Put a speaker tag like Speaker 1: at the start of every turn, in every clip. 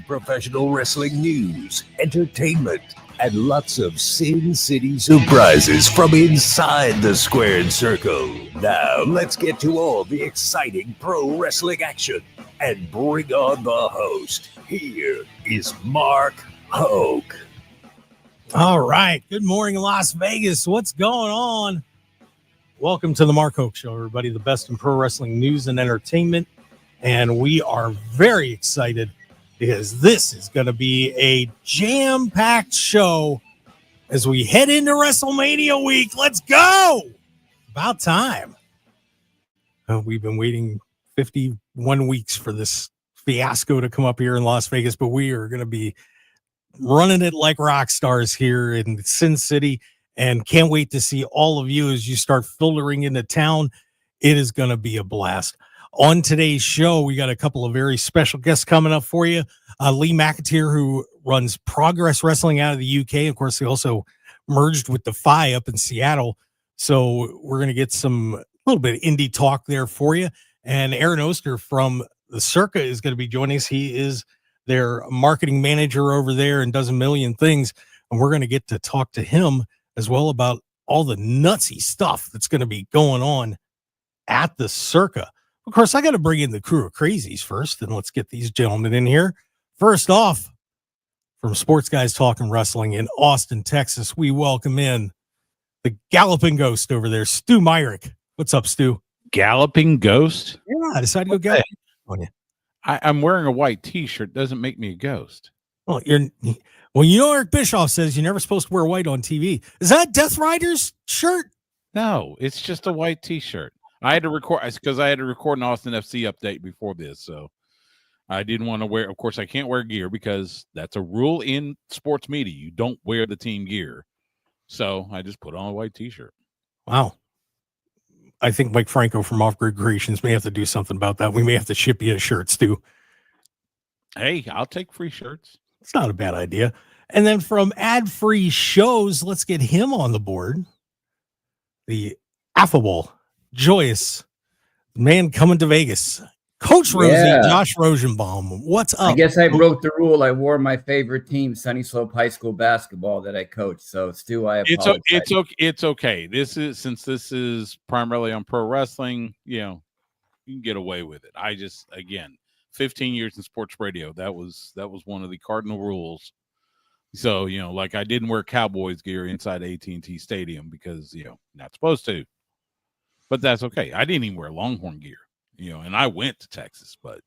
Speaker 1: professional wrestling news, entertainment, and lots of Sin City surprises from inside the squared circle. Now, let's get to all the exciting pro wrestling action and bring on the host. Here is Mark Hoke.
Speaker 2: All right. Good morning, Las Vegas. What's going on? Welcome to the Mark Hoke Show, everybody. The best in pro wrestling news and entertainment. And we are very excited because this is going to be a jam-packed show as we head into WrestleMania week. Let's go! About time. We've been waiting 51 weeks for this fiasco to come up here in Las Vegas, but we are going to be running it like rock stars here in Sin City, and can't wait to see all of you as you start filtering into town. It is going to be a blast. On today's show, we got a couple of very special guests coming up for you. Lee McAteer, who runs Progress Wrestling out of the UK. Of course, he also merged with Defy up in Seattle. So we're going to get a little bit of indie talk there for you. And Aaron Oster from the Circa is going to be joining us. He is their marketing manager over there and does a million things. And we're going to get to talk to him as well about all the nutsy stuff that's going to be going on at the Circa. Of course, I got to bring in the crew of crazies first, and let's get these gentlemen in here. First off, from Sports Guys Talking Wrestling in Austin, Texas, we welcome in the Galloping Ghost over there, Stu Myrick. What's up, Stu?
Speaker 3: Galloping Ghost?
Speaker 2: Yeah, I decided to go galloping on you.
Speaker 3: I'm wearing a white T-shirt. Doesn't make me a ghost.
Speaker 2: Well, Eric Bischoff says you're never supposed to wear white on TV. Is that Death Rider's shirt?
Speaker 3: No, it's just a white T-shirt. I had to record because I had to record an Austin FC update before this, so I didn't want to wear. Of course, I can't wear gear because that's a rule in sports media. You don't wear the team gear. So I just put on a white T-shirt.
Speaker 2: Wow. I think Mike Franco from Off Grid Creations may have to do something about that. We may have to ship you a shirt, Stu.
Speaker 3: Hey, I'll take free shirts.
Speaker 2: It's not a bad idea. And then from ad-free shows, let's get him on the board. The affable, joyous man coming to Vegas, Coach Rosey, Josh Rosenbaum. What's up?
Speaker 4: I guess I broke the rule. I wore my favorite team, Sunny Slope High School basketball, that I coached. So, Stu, I apologize.
Speaker 3: It's okay. Since this is primarily on pro wrestling, you can get away with it. I just, again, 15 years in sports radio. That was one of the cardinal rules. So, like I didn't wear Cowboys gear inside AT&T Stadium because, not supposed to. But that's okay. I didn't even wear Longhorn gear, and I went to Texas, but,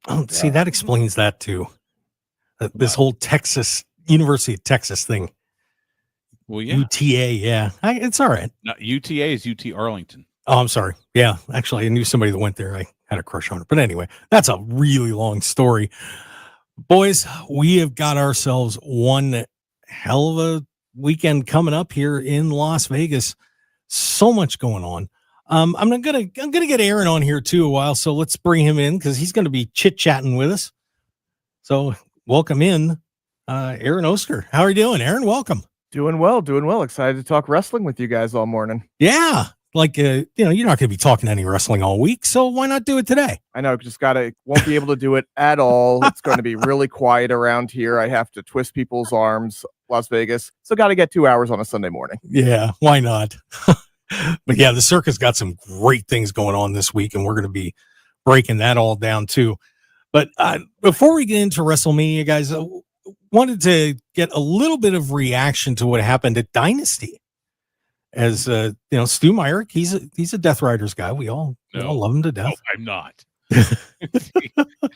Speaker 2: Oh, see, that explains that too. This whole Texas, University of Texas thing.
Speaker 3: Well, yeah.
Speaker 2: UTA, yeah. It's all right.
Speaker 3: No, UTA is UT Arlington.
Speaker 2: Oh, I'm sorry. Yeah, actually, I knew somebody that went there. I had a crush on her. But anyway, that's a really long story. Boys, we have got ourselves one hell of a weekend coming up here in Las Vegas. So much going on. I'm gonna get Aaron on here too a while, so let's bring him in because he's going to be chit-chatting with us. So welcome in, Aaron Oster. How are you doing, Aaron? Welcome.
Speaker 5: Doing well. Excited to talk wrestling with you guys all morning.
Speaker 2: Yeah, like you're not going to be talking any wrestling all week, so why not do it today?
Speaker 5: I know, won't be able to do it at all. It's going to be really quiet around here. I have to twist people's arms, Las Vegas. So got to get 2 hours on a Sunday morning.
Speaker 2: Yeah, why not? But yeah, the Circus got some great things going on this week, and we're going to be breaking that all down too. But before we get into WrestleMania, guys, I wanted to get a little bit of reaction to what happened at Dynasty. As Stu Myrick, he's a Death Riders guy. We all love him to death.
Speaker 3: No, I'm not.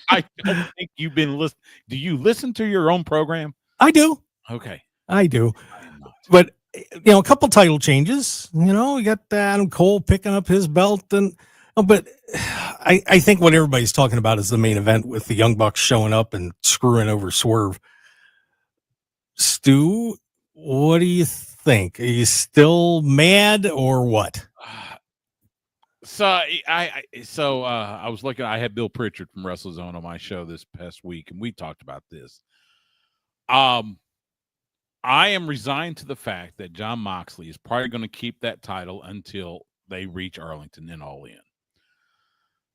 Speaker 3: I don't think you've been listening. Do you listen to your own program?
Speaker 2: I do.
Speaker 3: Okay,
Speaker 2: I do. But a couple title changes. We got Adam Cole picking up his belt, but I think what everybody's talking about is the main event with the Young Bucks showing up and screwing over Swerve. Stu, what do you think? Are you still mad or what?
Speaker 3: So I was looking. I had Bill Pritchard from WrestleZone on my show this past week, and we talked about this. I am resigned to the fact that Jon Moxley is probably going to keep that title until they reach Arlington and All In.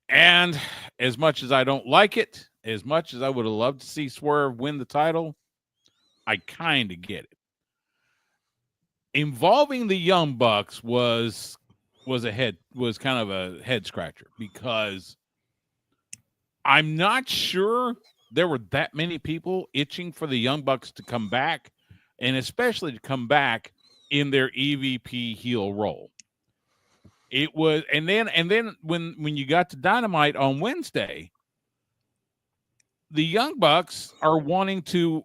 Speaker 3: And as much as I don't like it, as much as I would have loved to see Swerve win the title, I kind of get it. Involving the Young Bucks was kind of a head scratcher, because I'm not sure there were that many people itching for the Young Bucks to come back, and especially to come back in their EVP heel role. It was, and then when you got to Dynamite on Wednesday, the Young Bucks are wanting to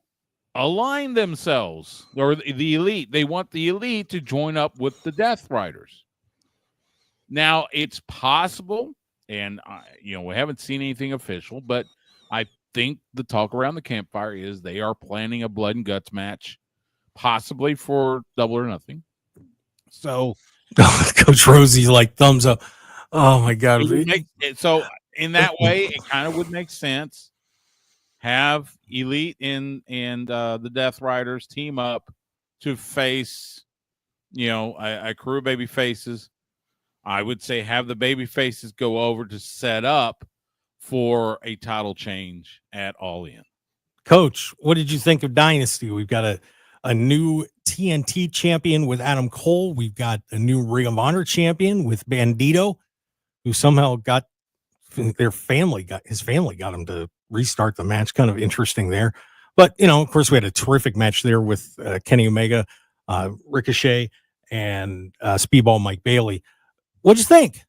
Speaker 3: align themselves, or the Elite. They want the Elite to join up with the Death Riders. Now, it's possible, and we haven't seen anything official, but I think the talk around the campfire is they are planning a blood and guts match, possibly for Double or Nothing. So,
Speaker 2: Coach Rosey, like, thumbs up. Oh my God!
Speaker 3: So in that way, it kind of would make sense. Have Elite and the Death Riders team up to face, a crew of baby faces. I would say have the baby faces go over to set up for a title change at All In.
Speaker 2: Coach, what did you think of Dynasty? We've got a new TNT champion with Adam Cole. We've got a new Ring of Honor champion with Bandito, who somehow got his family got him to restart the match. Kind of interesting there. But, of course, we had a terrific match there with Kenny Omega, Ricochet, and Speedball Mike Bailey. What'd you think?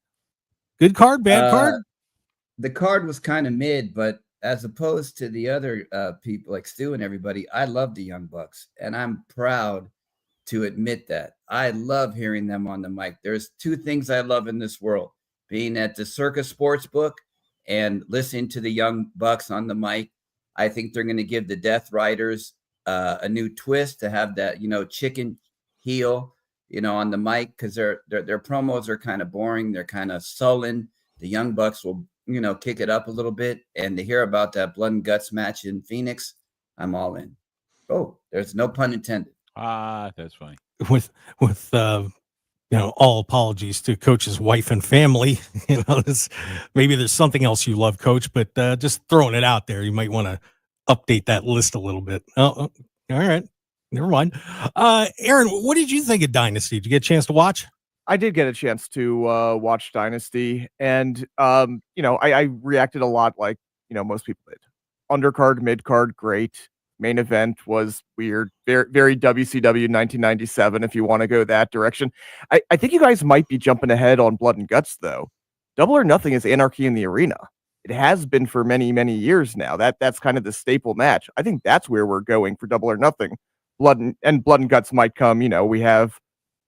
Speaker 2: Good card, bad card?
Speaker 4: The card was kind of mid, but as opposed to the other people like Stu and everybody, I love the Young Bucks, and I'm proud to admit that. I love hearing them on the mic. There's two things I love in this world: being at the Circus Sportsbook and listening to the Young Bucks on the mic. I think they're going to give the Death Riders a new twist to have that, chicken heel, on the mic, because their promos are kind of boring. They're kind of sullen. The Young Bucks will, kick it up a little bit. And to hear about that blood and guts match in Phoenix, I'm all in. Oh, there's no pun intended.
Speaker 3: That's funny.
Speaker 2: With all apologies to Coach's wife and family. Maybe there's something else you love, Coach, but just throwing it out there, you might want to update that list a little bit. Oh, all right. Never mind. Aaron, what did you think of Dynasty? Did you get a chance to watch?
Speaker 5: I did get a chance to watch Dynasty, and I reacted a lot like most people did. Undercard, midcard, great. Main event was weird, very, very WCW 1997. If you want to go that direction, I think you guys might be jumping ahead on Blood and Guts though. Double or Nothing is Anarchy in the Arena. It has been for many, many years now. That's kind of the staple match. I think that's where we're going for Double or Nothing. Blood and Guts might come. We have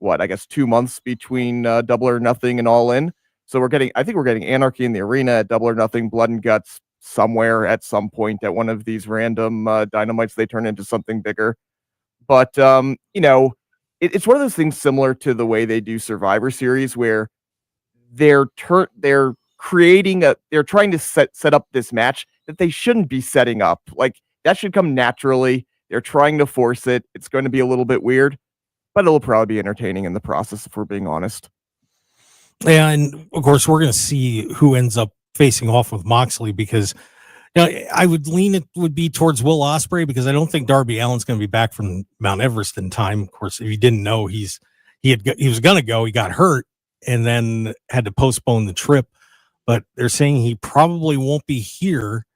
Speaker 5: 2 months between Double or Nothing and All In. So I think we're getting Anarchy in the Arena at Double or Nothing, Blood and Guts somewhere at some point at one of these random dynamites they turn into something bigger. But it's one of those things similar to the way they do Survivor Series, where they're trying to set up this match that they shouldn't be setting up. Like, that should come naturally. They're trying to force it. It's going to be a little bit weird, but it'll probably be entertaining in the process, if we're being honest.
Speaker 2: Yeah, and of course we're going to see who ends up facing off with Moxley, because I would lean it would be towards Will Ospreay, because I don't think Darby Allin's going to be back from Mount Everest in time. Of course, if you didn't know, he was going to go, he got hurt and then had to postpone the trip, but they're saying he probably won't be here.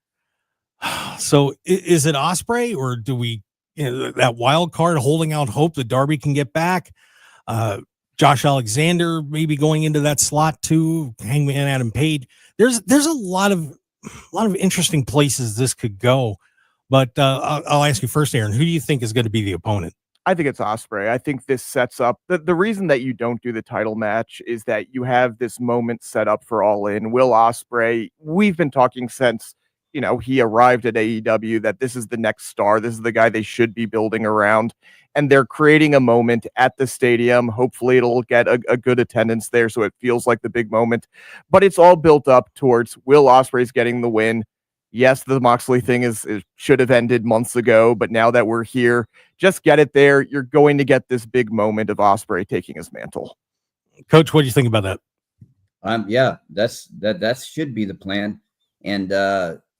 Speaker 2: So is it Ospreay, or do we that wild card holding out hope that Darby can get back? Josh Alexander maybe going into that slot too. Hangman Adam Page. There's a lot of interesting places this could go, but I'll ask you first, Aaron. Who do you think is going to be the opponent?
Speaker 5: I think it's Ospreay. I think this sets up the reason that you don't do the title match is that you have this moment set up for All In. Will Ospreay, we've been talking since he arrived at AEW that this is the next star. This is the guy they should be building around. And they're creating a moment at the stadium. Hopefully it'll get a good attendance there, so it feels like the big moment. But it's all built up towards Will Ospreay's getting the win. Yes, the Moxley thing is should have ended months ago, but now that we're here, just get it there. You're going to get this big moment of Ospreay taking his mantle.
Speaker 2: Coach, what do you think about that?
Speaker 4: Yeah, that should be the plan. And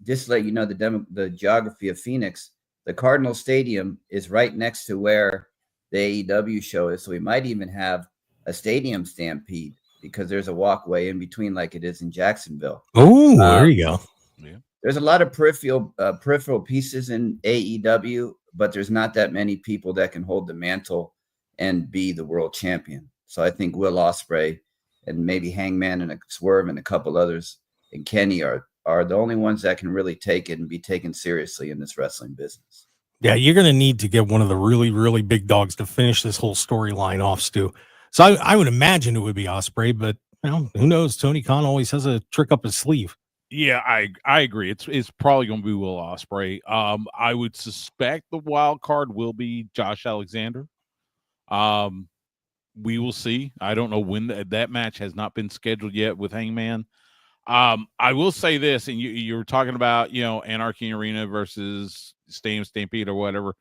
Speaker 4: just to let you know the geography of Phoenix, the Cardinal Stadium is right next to where the AEW show is. So we might even have a stadium stampede because there's a walkway in between like it is in Jacksonville.
Speaker 2: Oh, there you go.
Speaker 3: Yeah.
Speaker 4: There's a lot of peripheral pieces in AEW, but there's not that many people that can hold the mantle and be the world champion. So I think Will Ospreay and maybe Hangman and a Swerve and a couple others and Kenny are the only ones that can really take it and be taken seriously in this wrestling business.
Speaker 2: Yeah, you're going to need to get one of the really, really big dogs to finish this whole storyline off, Stu. So I would imagine it would be Ospreay, but who knows? Tony Khan always has a trick up his sleeve.
Speaker 3: Yeah, I agree. It's probably going to be Will Ospreay. I would suspect the wild card will be Josh Alexander. We will see. I don't know when that match has not been scheduled yet with Hangman. I will say this, and you were talking about, Anarchy Arena versus Stadium Stampede or whatever.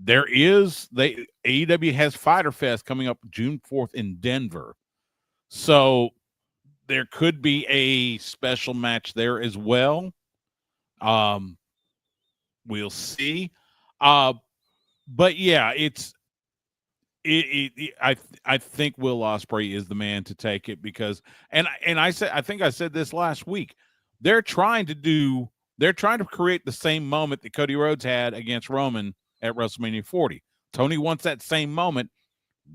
Speaker 3: AEW has Fyter Fest coming up June 4th in Denver. So there could be a special match there as well. We'll see. But yeah, I think Will Ospreay is the man to take it because, and I think I said this last week. They're trying to create the same moment that Cody Rhodes had against Roman at WrestleMania 40. Tony wants that same moment.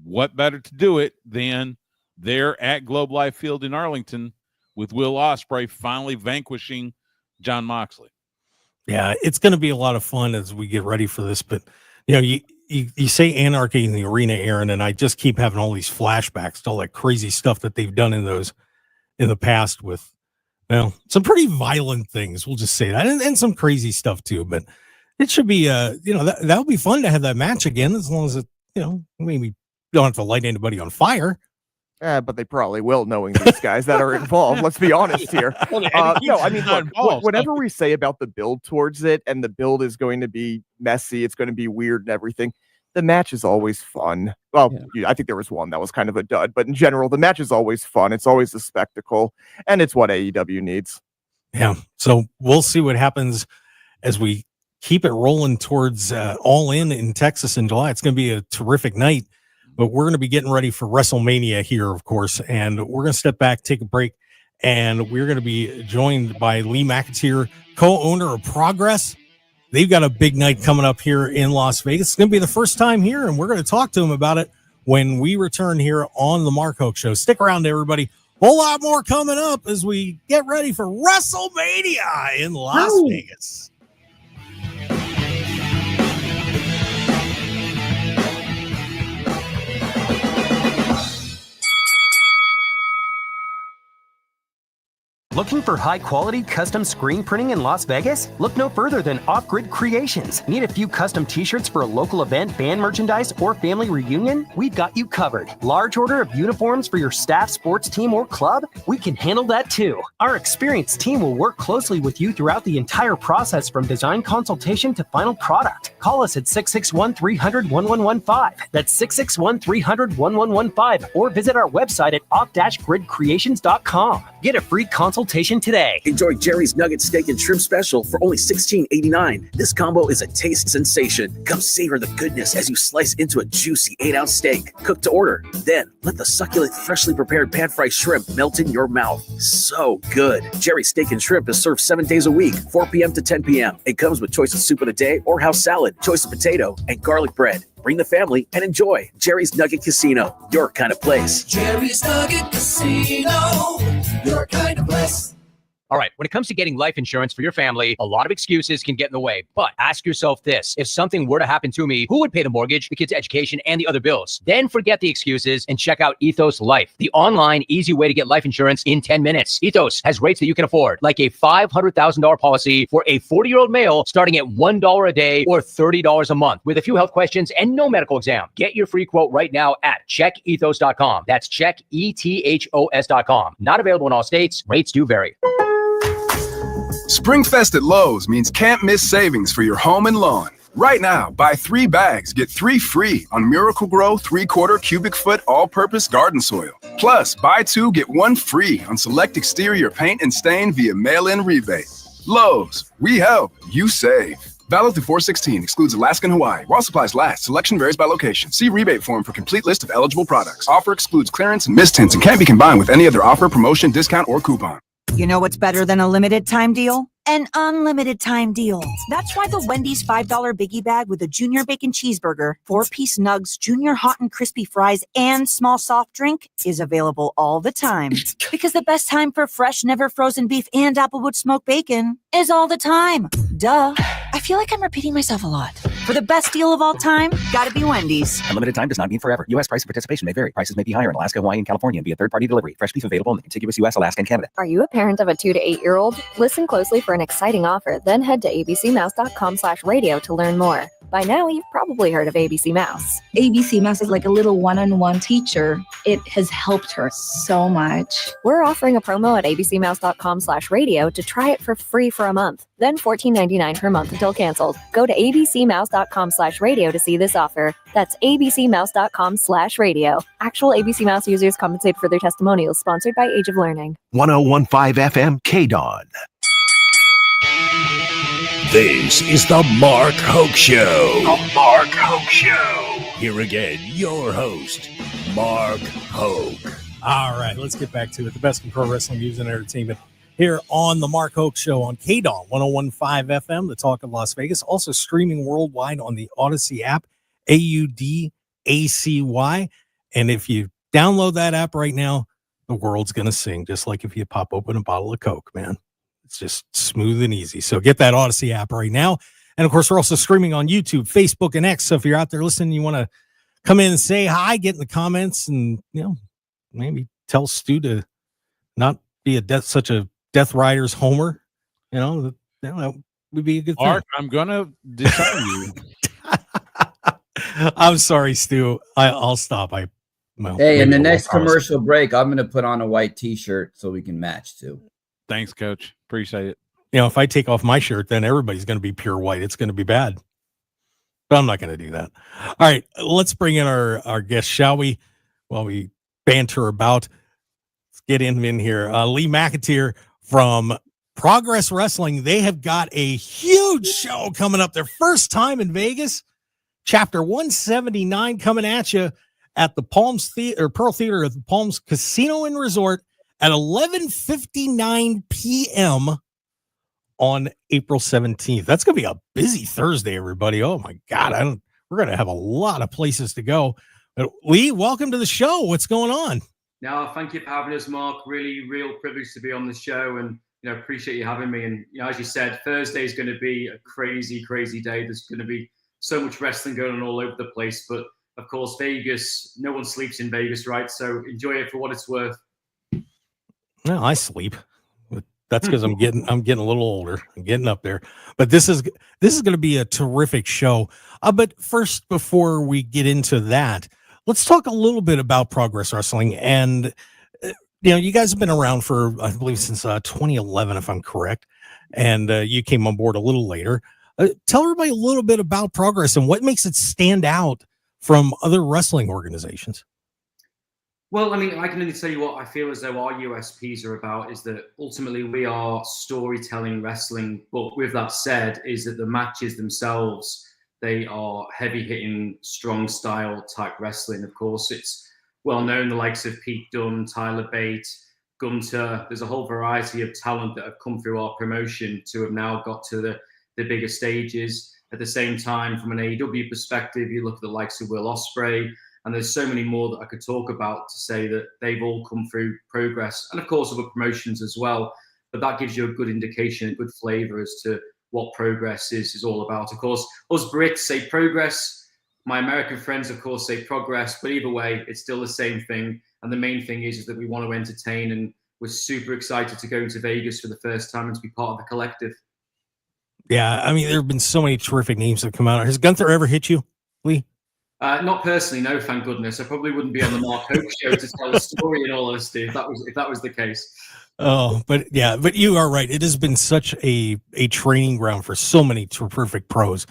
Speaker 3: What better to do it than there at Globe Life Field in Arlington with Will Ospreay finally vanquishing Jon Moxley.
Speaker 2: Yeah, it's going to be a lot of fun as we get ready for this. But, you say Anarchy in the Arena, Aaron, and I just keep having all these flashbacks to all that crazy stuff that they've done in the past with, some pretty violent things. We'll just say that, and some crazy stuff too. But it should be, that would be fun to have that match again, as long as it, we don't have to light anybody on fire.
Speaker 5: But they probably will, knowing these guys that are involved. Let's be honest here. Look, whatever we say about the build towards it, and the build is going to be messy, it's going to be weird and everything. The match is always fun. Well, I think there was one that was kind of a dud, but in general, the match is always fun. It's always a spectacle, and it's what AEW needs.
Speaker 2: Yeah. So we'll see what happens as we keep it rolling towards All In Texas in July. It's going to be a terrific night. But we're going to be getting ready for WrestleMania here, of course, and we're going to step back, take a break, and we're going to be joined by Lee McAteer, co-owner of Progress. They've got a big night coming up here in Las Vegas. It's going to be the first time here, and we're going to talk to him about it when we return here on the Mark Hoke Show. Stick around, everybody. Whole lot more coming up as we get ready for WrestleMania in Las Vegas.
Speaker 6: Looking for high-quality custom screen printing in Las Vegas? Look no further than Off Grid Creations. Need a few custom t-shirts for a local event, band merchandise, or family reunion? We've got you covered. Large order of uniforms for your staff, sports team, or club? We can handle that too. Our experienced team will work closely with you throughout the entire process from design consultation to final product. Call us at 661-300-1115. That's 661-300-1115. Or visit our website at off-gridcreations.com. Get a free consultation today.
Speaker 7: Enjoy Jerry's Nugget Steak and Shrimp Special for only $16.89. This combo is a taste sensation. Come savor the goodness as you slice into a juicy 8-ounce steak, cooked to order. Then let the succulent, freshly prepared pan-fried shrimp melt in your mouth. So good. Jerry's Steak and Shrimp is served 7 days a week, 4 p.m. to 10 p.m. It comes with choice of soup of the day or house salad, choice of potato, and garlic bread. Bring the family and enjoy Jerry's Nugget Casino, your kind of place.
Speaker 8: Jerry's Nugget Casino, your kind of place.
Speaker 9: All right, when it comes to getting life insurance for your family, a lot of excuses can get in the way. But ask yourself this: if something were to happen to me, who would pay the mortgage, the kids' education, and the other bills? Then forget the excuses and check out Ethos Life, the online, easy way to get life insurance in 10 minutes. Ethos has rates that you can afford, like a $500,000 policy for a 40-year-old male starting at $1 a day or $30 a month with a few health questions and no medical exam. Get your free quote right now at checkethos.com. That's checkethos.com. Not available in all states. Rates do vary.
Speaker 10: Springfest at Lowe's means can't miss savings for your home and lawn. Right now, buy 3 bags, get 3 free on Miracle Grow 3/4 cubic foot all-purpose garden soil. Plus, buy 2, get 1 free on select exterior paint and stain via mail-in rebate. Lowe's, we help, you save. Valid through 4/16, excludes Alaska and Hawaii. While supplies last, selection varies by location. See rebate form for complete list of eligible products. Offer excludes clearance and mist tints and can't be combined with any other offer, promotion, discount, or coupon.
Speaker 11: You know what's better than a limited time deal? An unlimited time deal. That's why the Wendy's $5 biggie bag with a junior bacon cheeseburger, 4-piece nugs, junior hot and crispy fries, and small soft drink is available all the time. Because the best time for fresh, never frozen beef and Applewood smoked bacon is all the time. Duh. I feel like I'm repeating myself a lot. For the best deal of all time, gotta be Wendy's.
Speaker 12: Unlimited time does not mean forever. U.S. price and participation may vary. Prices may be higher in Alaska, Hawaii, and California and via third-party delivery. Fresh beef available in the contiguous U.S., Alaska, and Canada.
Speaker 13: Are you a parent of a 2 to 8-year-old? Listen closely for an exciting offer, then head to abcmouse.com/radio to learn more. By now, you've probably heard of ABC Mouse.
Speaker 14: ABC Mouse is like a little one-on-one teacher. It has helped her so much.
Speaker 13: We're offering a promo at abcmouse.com/radio to try it for free for a month, then $14.99 per month until canceled. Go to abcmouse.com/radio to see this offer. That's abcmouse.com/radio. Actual ABC Mouse users compensate for their testimonials, sponsored by Age of Learning.
Speaker 1: 1015 FM KDAWN. This is the Mark Hoke Show. The Mark Hoke Show. Here again, your host, Mark Hoke.
Speaker 2: All right, let's get back to it. The best in pro wrestling news and entertainment here on the Mark Hoke Show on KDAWN 1015 FM, the talk of Las Vegas. Also streaming worldwide on the Odyssey app, AUDACY. And if you download that app right now, the world's going to sing, just like if you pop open a bottle of Coke, man. It's just smooth and easy. So get that Odyssey app right now. And of course, we're also streaming on YouTube, Facebook, and X. So if you're out there listening, you want to come in and say hi, get in the comments, and maybe tell Stu to not be such a Death Riders homer. That would be a good thing.
Speaker 3: Mark, I'm gonna disown you.
Speaker 2: I'm sorry, Stu. I'll stop.
Speaker 4: Hey, in the next commercial break, I'm going to put on a white T-shirt so we can match too.
Speaker 3: Thanks, Coach. Appreciate it.
Speaker 2: If I take off my shirt, then everybody's going to be pure white. It's going to be bad. But I'm not going to do that. All right, let's bring in our guest, shall we? While we banter about. Let's get him in here. Lee McAteer from Progress Wrestling. They have got a huge show coming up. Their first time in Vegas. Chapter 179 coming at you at the Palms Theater, Pearl Theater at the Palms Casino and Resort at 11:59 p.m. on April 17th. That's going to be a busy Thursday, everybody. Oh my God. We're going to have a lot of places to go. But Lee, welcome to the show. What's going on?
Speaker 15: No, thank you for having us, Mark. Really, real privilege to be on the show, and appreciate you having me. And as you said, Thursday is going to be a crazy, crazy day. There's going to be so much wrestling going on all over the place. But of course, Vegas, no one sleeps in Vegas, right? So enjoy it for what it's worth.
Speaker 2: No, I sleep. That's because I'm getting a little older. I'm getting up there. But this is going to be a terrific show. But first, before we get into that, let's talk a little bit about Progress Wrestling. And you guys have been around for, I believe, since 2011, if I'm correct. And you came on board a little later. Tell everybody a little bit about Progress and what makes it stand out from other wrestling organizations.
Speaker 15: Well, I mean, I can only tell you what I feel as though our USPs are about is that ultimately we are storytelling wrestling. But with that said, is that the matches themselves, they are heavy hitting, strong style type wrestling. Of course, it's well known, the likes of Pete Dunne, Tyler Bate, Gunter. There's a whole variety of talent that have come through our promotion to have now got to the bigger stages. At the same time, from an AEW perspective, you look at the likes of Will Ospreay, and there's so many more that I could talk about to say that they've all come through Progress, and of course other promotions as well. But that gives you a good indication, a good flavor as to what Progress is all about. Of course, us Brits say Progress. My American friends, of course, say Progress. But either way, it's still the same thing. And the main thing is that we want to entertain, and we're super excited to go to Vegas for the first time and to be part of the collective.
Speaker 2: Yeah, I mean, there have been so many terrific names that come out. Has Gunther ever hit you, Lee?
Speaker 15: Not personally, no, thank goodness. I probably wouldn't be on the Mark Hoke show to tell a story, in all honesty, if that was the case.
Speaker 2: Oh, but you are right. It has been such a training ground for so many terrific pros,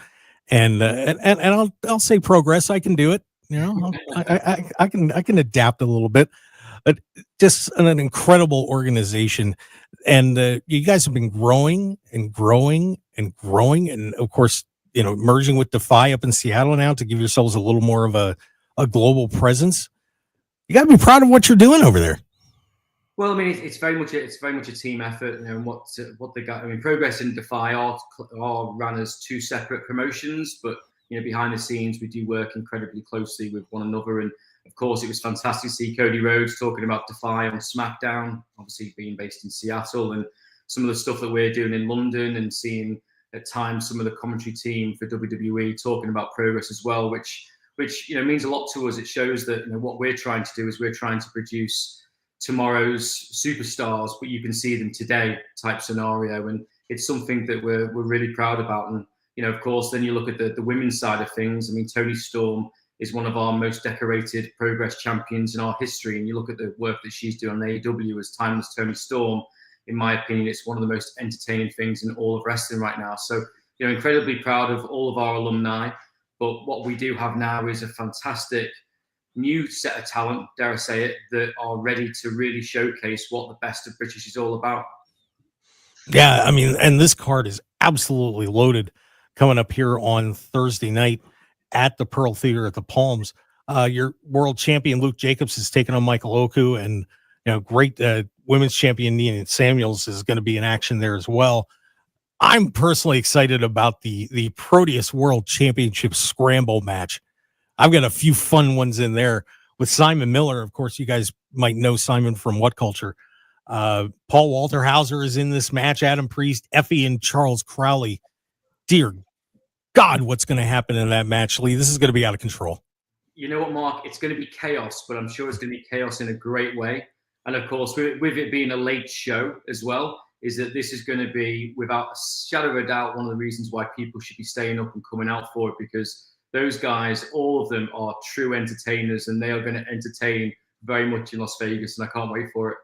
Speaker 2: and I'll say Progress. I can do it. I can adapt a little bit. but just an incredible organization. And you guys have been growing and growing and growing. And of course, merging with Defy up in Seattle now to give yourselves a little more of a global presence. You got to be proud of what you're doing over there.
Speaker 15: Well, I mean, it's very much a team effort, and what they got. I mean, Progress and Defy are run as two separate promotions, but behind the scenes, we do work incredibly closely with one another. And of course, it was fantastic to see Cody Rhodes talking about Defy on SmackDown, obviously being based in Seattle, and some of the stuff that we're doing in London, and seeing at times some of the commentary team for WWE talking about Progress as well, which means a lot to us. It shows that what we're trying to do is we're trying to produce tomorrow's superstars, but you can see them today type scenario, and it's something that we're really proud about. And of course, then you look at the women's side of things. I mean, Toni Storm is one of our most decorated Progress champions in our history, and you look at the work that she's doing on AEW as Timeless Toni Storm. In my opinion, it's one of the most entertaining things in all of wrestling right now. So incredibly proud of all of our alumni. But what we do have now is a fantastic new set of talent, dare I say it, that are ready to really showcase what the best of British is all about.
Speaker 2: Yeah, I mean, and this card is absolutely loaded coming up here on Thursday night at the Pearl Theater at the Palms. Your world champion Luke Jacobs is taking on Michael Oku, and great women's champion Nina Samuels is going to be in action there as well. I'm personally excited about the Proteus World Championship Scramble match. I've got a few fun ones in there with Simon Miller. Of course, you guys might know Simon from What Culture. Paul Walterhauser is in this match, Adam Priest, Effie, and Charles Crowley. Dear God, what's going to happen in that match, Lee? This is going to be out of control.
Speaker 15: You know what, Mark? It's going to be chaos, but I'm sure it's going to be chaos in a great way. And of course, with it being a late show as well, is that this is going to be, without a shadow of a doubt, one of the reasons why people should be staying up and coming out for it, because those guys, all of them are true entertainers, and they are going to entertain very much in Las Vegas, and I can't wait for it.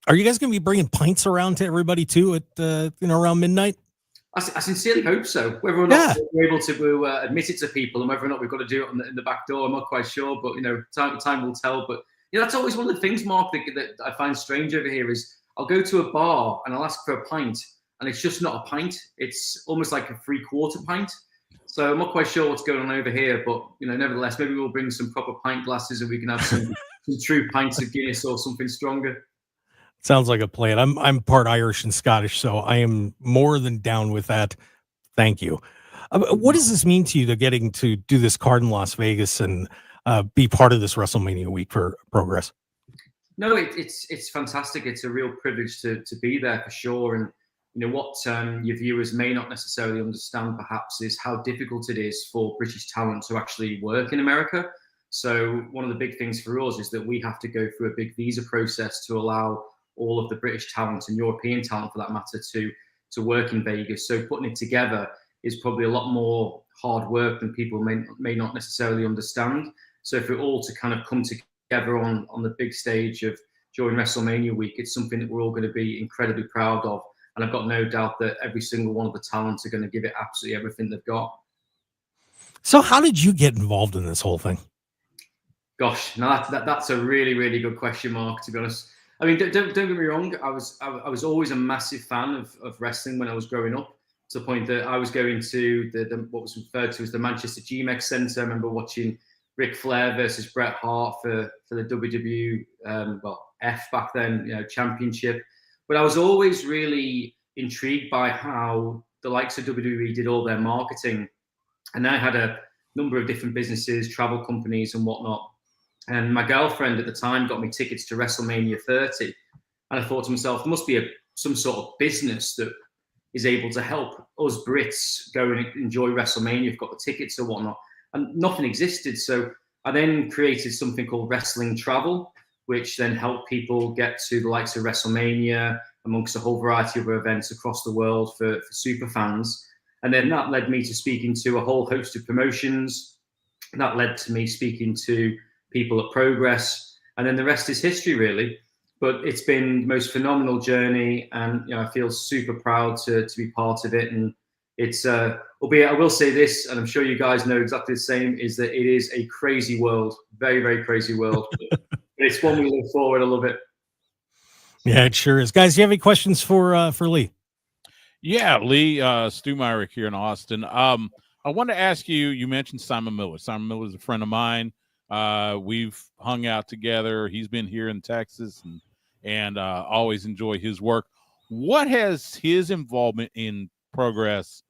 Speaker 2: Are you guys going to be bringing pints around to everybody too at around midnight?
Speaker 15: I sincerely hope so. Whether or not we're able to admit it to people, and whether or not we've got to do it in the back door, I'm not quite sure. But time will tell. But that's always one of the things, Mark, that I find strange over here is I'll go to a bar and I'll ask for a pint, and it's just not a pint. It's almost like a 3/4 pint. So I'm not quite sure what's going on over here, but nevertheless, maybe we'll bring some proper pint glasses and we can have some true pints of Guinness or something stronger.
Speaker 2: Sounds like a plan. I'm part Irish and Scottish, so I am more than down with that. Thank you. What does this mean to you to getting to do this card in Las Vegas and be part of this WrestleMania week for Progress?
Speaker 15: No, it's fantastic. It's a real privilege to be there for sure. And what your viewers may not necessarily understand perhaps is how difficult it is for British talent to actually work in America. So one of the big things for us is that we have to go through a big visa process to allow all of the British talent and European talent for that matter to work in Vegas. So putting it together is probably a lot more hard work than people may not necessarily understand. So for it all to kind of come together on the big stage during WrestleMania week, it's something that we're all going to be incredibly proud of. And I've got no doubt that every single one of the talents are going to give it absolutely everything they've got.
Speaker 2: So how did you get involved in this whole thing?
Speaker 15: Gosh, now that's a really, really good question, Mark, to be honest. I mean, don't get me wrong. I was always a massive fan of wrestling when I was growing up, to the point that I was going to the what was referred to as the Manchester GMEX Centre. I remember watching Ric Flair versus Bret Hart for the WWE, F back then, championship. But I was always really intrigued by how the likes of WWE did all their marketing. And I had a number of different businesses, travel companies and whatnot. And my girlfriend at the time got me tickets to WrestleMania 30. And I thought to myself, there must be some sort of business that is able to help us Brits go and enjoy WrestleMania. You've got the tickets or whatnot. And nothing existed. So I then created something called Wrestling Travel, which then helped people get to the likes of WrestleMania amongst a whole variety of events across the world for super fans. And then that led me to speaking to a whole host of promotions. That led to me speaking to people at Progress. And then the rest is history, really. But it's been the most phenomenal journey. And I feel super proud to be part of it. And it's, albeit I will say this, and I'm sure you guys know exactly the same, is that it is a crazy world, very, very crazy world. But it's one we look forward. I love it.
Speaker 2: Yeah, it sure is. Guys, do you have any questions for Lee?
Speaker 3: Yeah, Lee, Stu Myrick here in Austin. I want to ask you, you mentioned Simon Miller. Simon Miller is a friend of mine. We've hung out together. He's been here in Texas and always enjoy his work. What has his involvement in Progress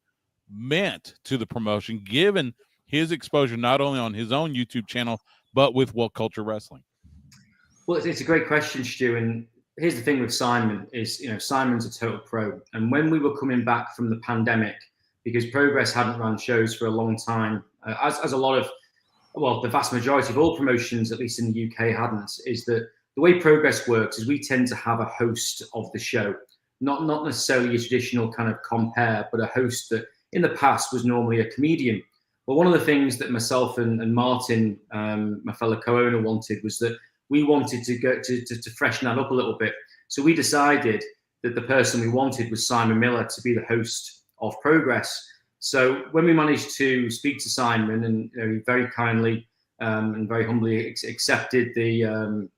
Speaker 3: meant to the promotion, given his exposure not only on his own YouTube channel, but with What Culture Wrestling?
Speaker 15: Well, it's a great question, Stu. And here's the thing with Simon is, Simon's a total pro. And when we were coming back from the pandemic, because Progress hadn't run shows for a long time, as a lot of, well, the vast majority of all promotions, at least in the UK, hadn't, is that the way Progress works is we tend to have a host of the show, not necessarily a traditional kind of compare, but a host that in the past was normally a comedian. But one of the things that myself and Martin, my fellow co-owner, wanted was that we wanted to go to freshen that up a little bit. So we decided that the person we wanted was Simon Miller to be the host of Progress. So when we managed to speak to Simon, and he very kindly and very humbly accepted the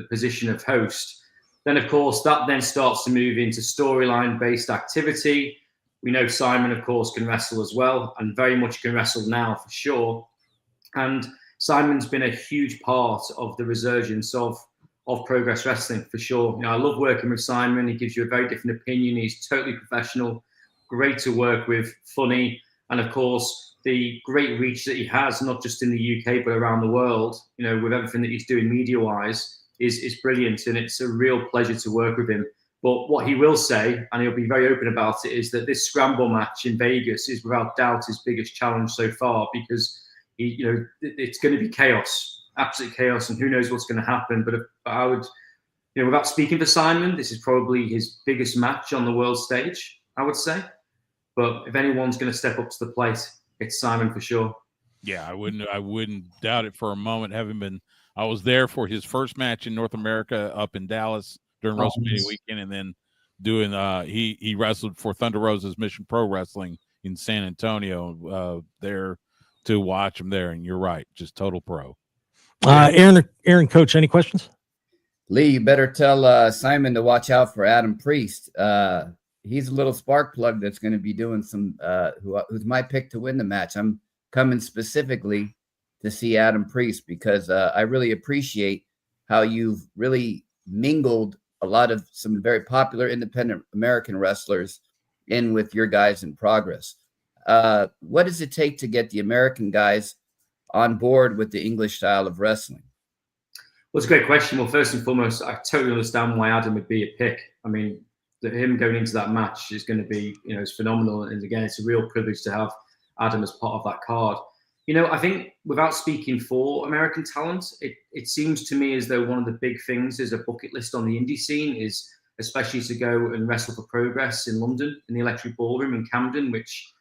Speaker 15: position of host, then of course that then starts to move into storyline based activity. We know Simon, of course, can wrestle as well, and very much can wrestle now for sure. And Simon's been a huge part of the resurgence of Progress Wrestling for sure. I love working with Simon. He gives you a very different opinion. He's totally professional, great to work with, funny, and of course the great reach that he has, not just in the UK but around the world. With everything that he's doing media-wise, is brilliant, and it's a real pleasure to work with him. But what he will say, and he'll be very open about it, is that this scramble match in Vegas is without doubt his biggest challenge so far, because it's going to be chaos, absolute chaos, and who knows what's going to happen. But I would, without speaking for Simon, this is probably his biggest match on the world stage, I would say. But if anyone's going to step up to the plate, it's Simon for sure.
Speaker 3: Yeah, I wouldn't doubt it for a moment. I was there for his first match in North America up in Dallas during WrestleMania weekend, and then doing he wrestled for Thunder Rosa's Mission Pro Wrestling in San Antonio there to watch him there. And you're right, just total pro.
Speaker 2: Aaron, Coach, any questions?
Speaker 4: Lee, you better tell Simon to watch out for Adam Priest. He's a little spark plug that's going to be doing some. Who's my pick to win the match? I'm coming specifically to see Adam Priest because I really appreciate how you've really mingled a lot of some very popular independent American wrestlers in with your guys in Progress. What does it take to get the American guys on board with the English style of wrestling?
Speaker 15: Well, it's a great question. Well, first and foremost, I totally understand why Adam would be a pick. I mean, him going into that match is going to be, it's phenomenal. And again, it's a real privilege to have Adam as part of that card. I think without speaking for American talent, it seems to me as though one of the big things is a bucket list on the indie scene is especially to go and wrestle for Progress in London in the Electric Ballroom in Camden, which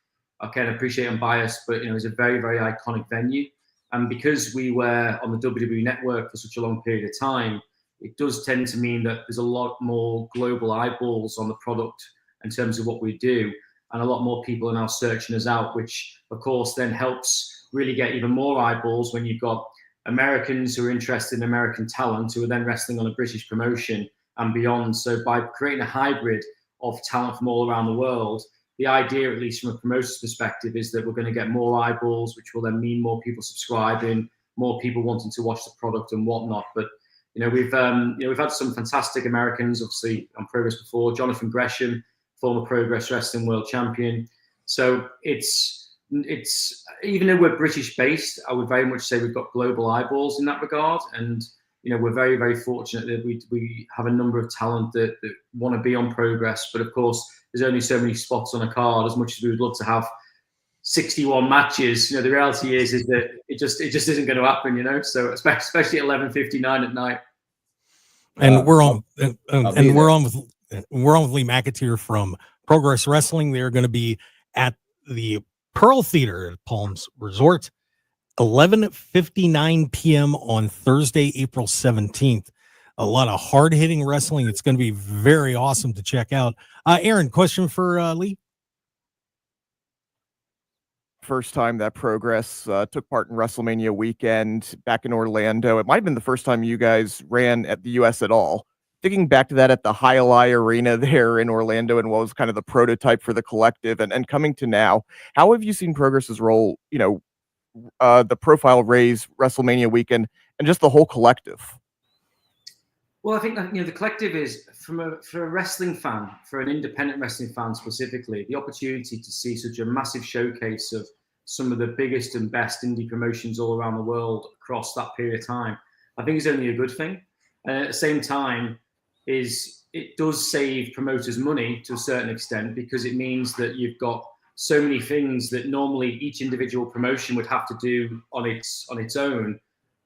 Speaker 15: I can appreciate I'm biased, but is a very, very iconic venue. And because we were on the WWE network for such a long period of time, it does tend to mean that there's a lot more global eyeballs on the product in terms of what we do. And a lot more people are now searching us out, which of course then helps really get even more eyeballs when you've got Americans who are interested in American talent who are then wrestling on a British promotion and beyond. So by creating a hybrid of talent from all around the world, the idea, at least from a promoter's perspective, is that we're going to get more eyeballs, which will then mean more people subscribing, more people wanting to watch the product and whatnot. But we've had some fantastic Americans, obviously on Progress before. Jonathan Gresham, former Progress Wrestling World Champion. So it's even though we're British based, I would very much say we've got global eyeballs in that regard. And we're very, very fortunate that we have a number of talent that want to be on Progress. But of course, there's only so many spots on a card. As much as we would love to have 61 matches, the reality is that it just isn't going to happen. So especially at 11:59 at night.
Speaker 2: And we're on with Lee McAteer from Progress Wrestling. They're going to be at the Pearl Theater at Palms Resort, 11:59 p.m. on Thursday, April 17th. A lot of hard-hitting wrestling. It's going to be very awesome to check out. Aaron, question for Lee?
Speaker 5: first time that Progress took part in WrestleMania weekend back in Orlando. It might have been the first time you guys ran at the US at all. Thinking back to that at the Highlight Arena there in Orlando and what was kind of the prototype for the collective and coming to now, how have you seen Progress's role, the profile raise WrestleMania weekend and just the whole collective?
Speaker 15: Well, I think that, the collective is for a wrestling fan, for an independent wrestling fan specifically, the opportunity to see such a massive showcase of some of the biggest and best indie promotions all around the world across that period of time, I think is only a good thing. And at the same time, it does save promoters money to a certain extent, because it means that you've got so many things that normally each individual promotion would have to do on its own.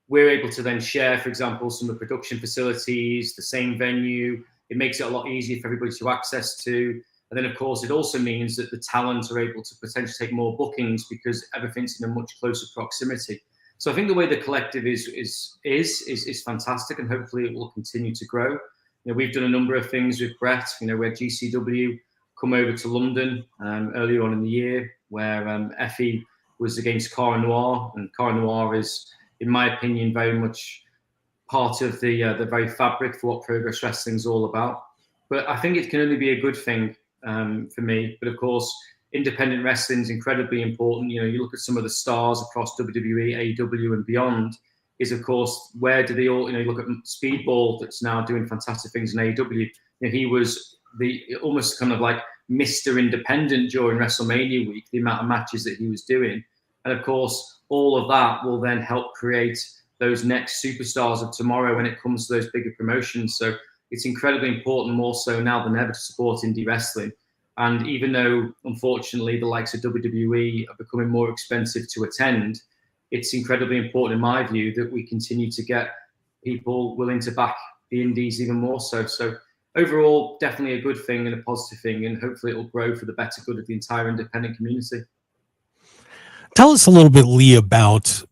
Speaker 15: We're able to then share, for example, some of the production facilities, the same venue. It makes it a lot easier for everybody to access to. And then, of course, it also means that the talent are able to potentially take more bookings because everything's in a much closer proximity. So I think the way the collective is fantastic, and hopefully it will continue to grow. We've done a number of things with Brett. We had GCW come over to London earlier on in the year, where Effie was against Cara Noir, and Cara Noir is, in my opinion, very much part of the very fabric for what Progress Wrestling is all about. But I think it can only be a good thing for me. But of course, independent wrestling is incredibly important. You look at some of the stars across WWE, AEW, and beyond. Is of course, where do they all? You look at Speedball, that's now doing fantastic things in AEW. He was the almost kind of like Mr. Independent during WrestleMania week. The amount of matches that he was doing, and of course, all of that will then help create those next superstars of tomorrow when it comes to those bigger promotions. So it's incredibly important, more so now than ever, to support indie wrestling. And even though, unfortunately, the likes of WWE are becoming more expensive to attend, it's incredibly important, in my view, that we continue to get people willing to back the indies even more so. So overall, definitely a good thing and a positive thing, and hopefully it will grow for the better good of the entire independent community.
Speaker 2: Tell us a little bit, Lee, about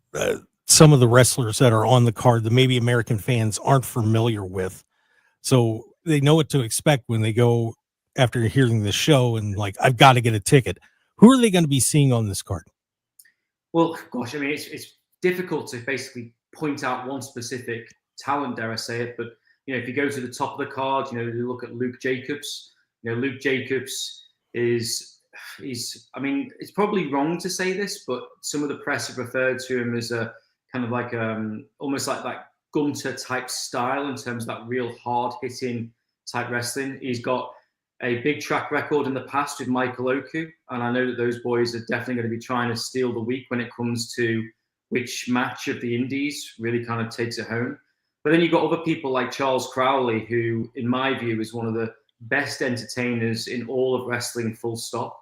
Speaker 2: some of the wrestlers that are on the card that maybe American fans aren't familiar with, so they know what to expect when they go after hearing the show and like, I've got to get a ticket. Who are they going to be seeing on this card?
Speaker 15: Well, gosh, I mean, it's difficult to basically point out one specific talent, dare I say it. But, if you go to the top of the card, you look at Luke Jacobs. Luke Jacobs I mean, it's probably wrong to say this, but some of the press have referred to him as a kind of like almost like that Gunter type style in terms of that real hard hitting type wrestling. He's got a big track record in the past with Michael Oku, and I know that those boys are definitely going to be trying to steal the week when it comes to which match of the indies really kind of takes it home. But then you've got other people like Charles Crowley, who, in my view, is one of the best entertainers in all of wrestling, full stop.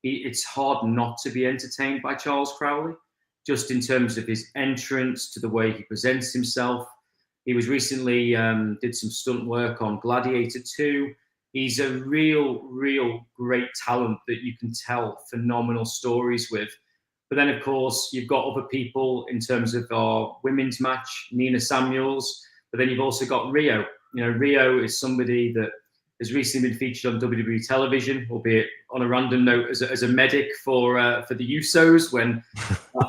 Speaker 15: It's hard not to be entertained by Charles Crowley, just in terms of his entrance, to the way he presents himself. He was recently did some stunt work on Gladiator 2. He's a real great talent that you can tell phenomenal stories with. But then, of course, you've got other people in terms of our women's match, Nina Samuels. But then you've also got Rio. Rio is somebody that has recently been featured on WWE television, albeit on a random note as a medic for the Usos when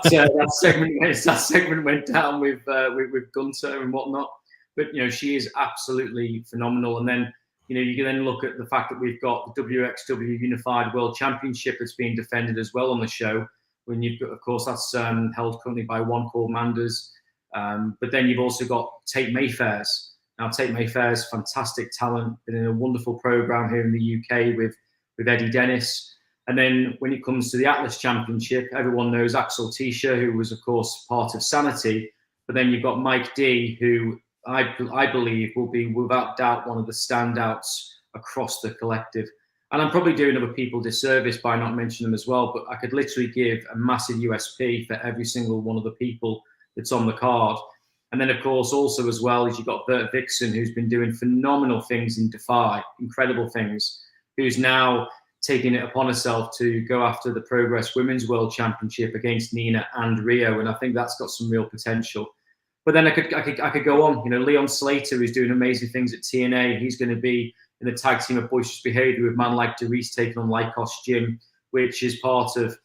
Speaker 15: that segment went down with Gunter and whatnot. But she is absolutely phenomenal. And then you can then look at the fact that we've got the WXW Unified World Championship that's being defended as well on the show. When you've got, of course, that's held currently by one called Manders. But then you've also got Tate Mayfair's. Now, Tate Mayfair's fantastic talent, been in a wonderful program here in the UK with Eddie Dennis. And then when it comes to the Atlas Championship, everyone knows Axel Tisha, who was, of course, part of Sanity. But then you've got Mike D, who I believe will be, without doubt, one of the standouts across the collective. And I'm probably doing other people disservice by not mentioning them as well, but I could literally give a massive USP for every single one of the people that's on the card. And then, of course, also as well as you've got Bert Vixen, who's been doing phenomenal things in Defy, incredible things, who's now taking it upon herself to go after the Progress Women's World Championship against Nina and Rio. And I think that's got some real potential. But then I could go on. Leon Slater, who's doing amazing things at TNA. He's going to be in the tag team of Boisterous Behavior with man like Derice taking on Lycos Jim, which is part of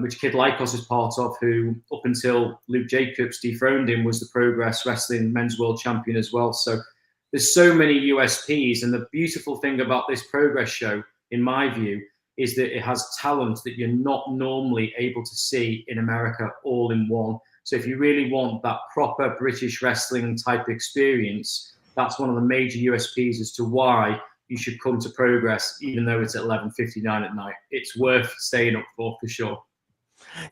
Speaker 15: which Kid Lycos is part of, who up until Luke Jacobs dethroned him was the Progress Wrestling Men's World Champion as well. So there's so many USPs, and the beautiful thing about this Progress show, in my view, is that it has talent that you're not normally able to see in America all in one. So if you really want that proper British wrestling type experience, that's one of the major USPs as to why you should come to Progress, even though it's at 11:59 at night. It's worth staying up for sure.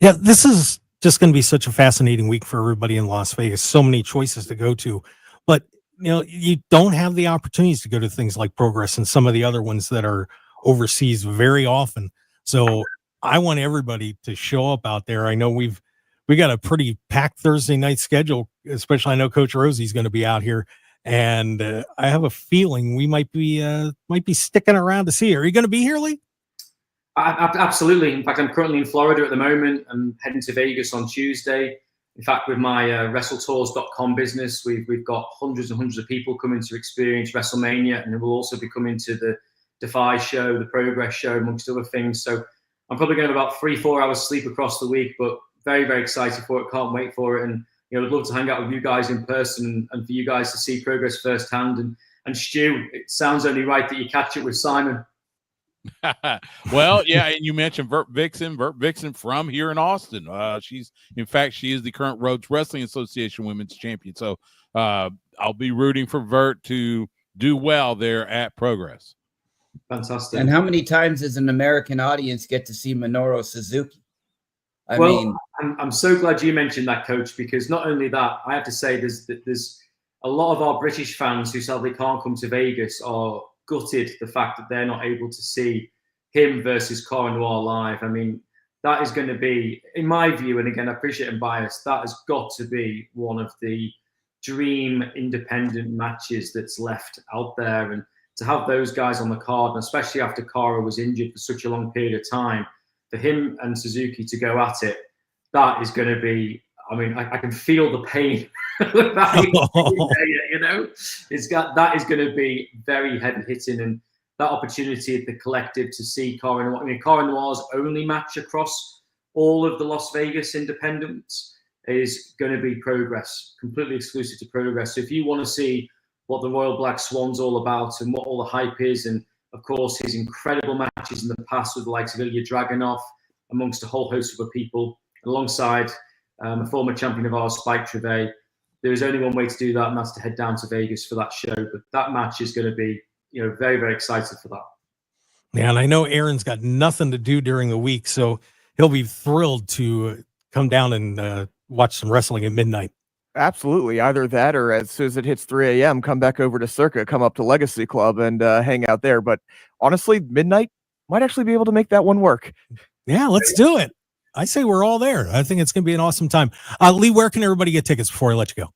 Speaker 2: Yeah, this is just going to be such a fascinating week for everybody in Las Vegas. So many choices to go to, but you don't have the opportunities to go to things like Progress and some of the other ones that are overseas very often. So I want everybody to show up out there. I know we got a pretty packed Thursday night schedule, especially I know Coach Rosey's going to be out here, and I have a feeling we might be sticking around to see her. Are you going to be here, Lee?
Speaker 15: Absolutely. In fact, I'm currently in Florida at the moment. I'm heading to Vegas on Tuesday. In fact, with my WrestleTours.com business, we've got hundreds and hundreds of people coming to experience WrestleMania, and we'll also be coming to the Defy show, the Progress show, amongst other things. So I'm probably going to have about 3-4 hours sleep across the week, but very, very excited for it. Can't wait for it. And I'd love to hang out with you guys in person and for you guys to see Progress firsthand. And Stu, it sounds only right that you catch it with Simon.
Speaker 3: Well, yeah, and you mentioned Vert Vixen from here in Austin. She is the current Rhodes Wrestling Association Women's Champion. So I'll be rooting for Vert to do well there at Progress.
Speaker 15: Fantastic.
Speaker 4: And how many times does an American audience get to see Minoru Suzuki?
Speaker 15: I'm so glad you mentioned that, Coach, because not only that, I have to say there's a lot of our British fans who sadly can't come to Vegas are gutted the fact that they're not able to see him versus Cara Noir live. I mean, that is going to be, in my view, and again, I appreciate I'm biased, that has got to be one of the dream independent matches that's left out there. And to have those guys on the card, and especially after Cara was injured for such a long period of time, for him and Suzuki to go at it, that is going to be, I mean, I can feel the pain. That is going to be very heavy hitting, and that opportunity at the Collective to see Cara Noir. I mean, Cara Noir's only match across all of the Las Vegas independents is going to be Progress, completely exclusive to Progress. So if you want to see what the Royal Black Swan's all about and what all the hype is, and of course his incredible matches in the past with the likes of Ilya Dragunov, amongst a whole host of other people, alongside a former champion of ours, Spike Trivet, there is only one way to do that, and that's to head down to Vegas for that show. But that match is going to be, very, very excited for that.
Speaker 2: Yeah, and I know Aaron's got nothing to do during the week, so he'll be thrilled to come down and watch some wrestling at midnight.
Speaker 5: Absolutely. Either that, or as soon as it hits 3 a.m., come back over to Circa, come up to Legacy Club and hang out there. But honestly, midnight might actually be able to make that one work.
Speaker 2: Yeah, let's do it. I say we're all there. I think it's going to be an awesome time. Lee, where can everybody get tickets before I let you go?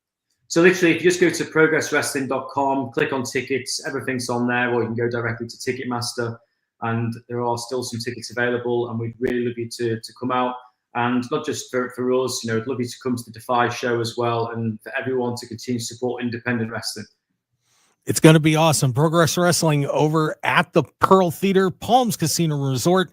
Speaker 15: So literally, if you just go to progresswrestling.com, click on tickets, everything's on there, or you can go directly to Ticketmaster, and there are still some tickets available, and we'd really love you to come out. And not just for us, I'd love you to come to the Defy show as well, and for everyone to continue to support independent wrestling.
Speaker 2: It's going to be awesome. Progress Wrestling over at the Pearl Theater, Palms Casino Resort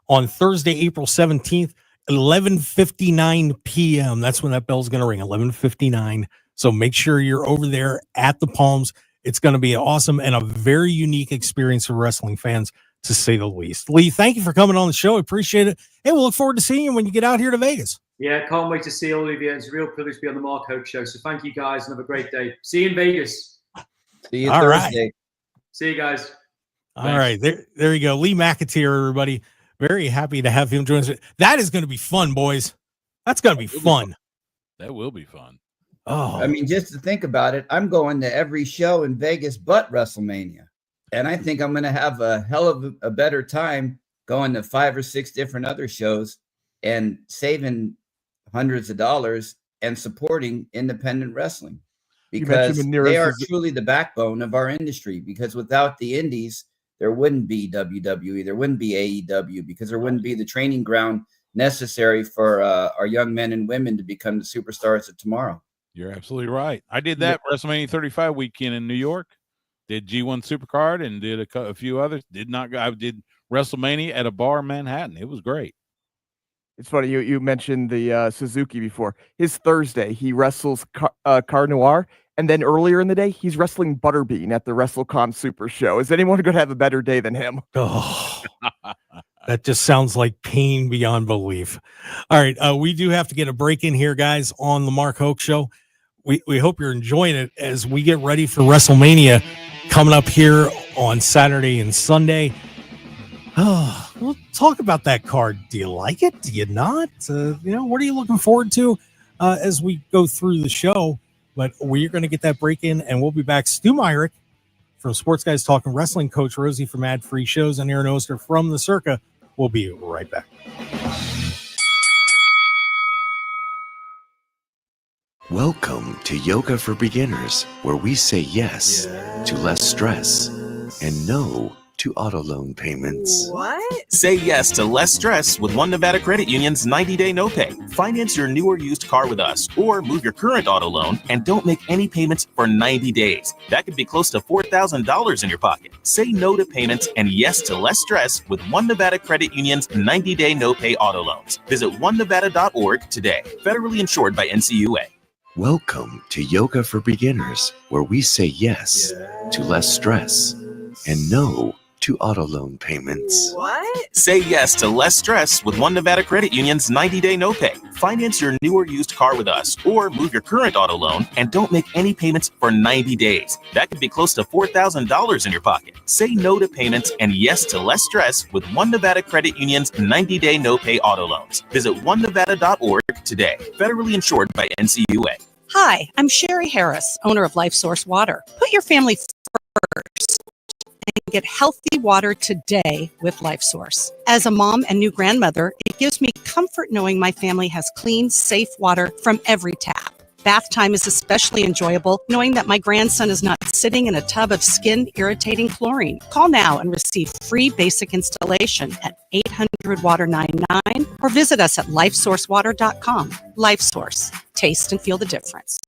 Speaker 2: on Thursday, April 17th. 11:59 p.m. That's when that bell's going to ring, 11:59. So make sure you're over there at the Palms. It's going to be awesome and a very unique experience for wrestling fans, to say the least. Lee, thank you for coming on the show. I appreciate it. Hey, we'll look forward to seeing you when you get out here to Vegas.
Speaker 15: Yeah, can't wait to see all of you. It's a real privilege to be on the Mark Hoke Show. So thank you guys and have a great day. See you in Vegas.
Speaker 4: See you
Speaker 2: all
Speaker 4: Thursday.
Speaker 2: Right.
Speaker 15: See you guys.
Speaker 2: All right. There you go. Lee McAteer, everybody. Very happy to have him join us. That is going to be fun, boys. That's going to be fun.
Speaker 3: That will be fun.
Speaker 2: Oh,
Speaker 4: I mean, just to think about it, I'm going to every show in Vegas but WrestleMania. And I think I'm going to have a hell of a better time going to 5 or 6 different other shows and saving hundreds of dollars and supporting independent wrestling, because they are truly the backbone of our industry. Because without the indies, there wouldn't be WWE, there wouldn't be AEW, because there wouldn't be the training ground necessary for our young men and women to become the superstars of tomorrow.
Speaker 3: You're absolutely right. I did that WrestleMania 35 weekend in New York. Did G1 Supercard and did a few others. Did not go. I did WrestleMania at a bar in Manhattan. It was great.
Speaker 5: It's funny you mentioned the Suzuki before. His Thursday, he wrestles Car Noir, and then earlier in the day, he's wrestling Butterbean at the WrestleCon Super Show. Is anyone going to have a better day than him?
Speaker 2: Oh, that just sounds like pain beyond belief. All right, we do have to get a break in here, guys, on the Mark Hoke Show. We hope you're enjoying it as we get ready for WrestleMania coming up here on Saturday and Sunday. Oh, we'll talk about that card. Do you like it? Do you not? What are you looking forward to as we go through the show? But we're going to get that break in, and we'll be back. Stu Myrick from Sports Guys Talking Wrestling, Coach Rosey from Ad Free Shows, and Aaron Oster from the Circa. We'll be right back.
Speaker 1: Welcome to Yoga for Beginners, where we say yes to less stress and no to auto loan payments.
Speaker 16: What? Say yes to less stress with One Nevada Credit Union's 90-day no pay. Finance your new or used car with us, or move your current auto loan and don't make any payments for 90 days. That could be close to $4,000 in your pocket. Say no to payments and yes to less stress with One Nevada Credit Union's 90-day no pay auto loans. Visit onenevada.org today. Federally insured by NCUA.
Speaker 1: Welcome to Yoga for Beginners, where we say yes to less stress and no to auto loan payments.
Speaker 16: What? Say yes to less stress with One Nevada Credit Union's 90-day no pay. Finance your new or used car with us, or move your current auto loan and don't make any payments for 90 days. That could be close to $4,000 in your pocket. Say no to payments and yes to less stress with One Nevada Credit Union's 90-day no pay auto loans. Visit onenevada.org today. Federally insured by NCUA.
Speaker 17: Hi, I'm Sherry Harris, owner of Life Source Water. Put your family first and get healthy water today with Life Source. As a mom and new grandmother, it gives me comfort knowing my family has clean, safe water from every tap. Bath time is especially enjoyable knowing that my grandson is not sitting in a tub of skin-irritating chlorine. Call now and receive free basic installation at 800-WATER-99 or visit us at lifesourcewater.com. LifeSource. Taste and feel the difference.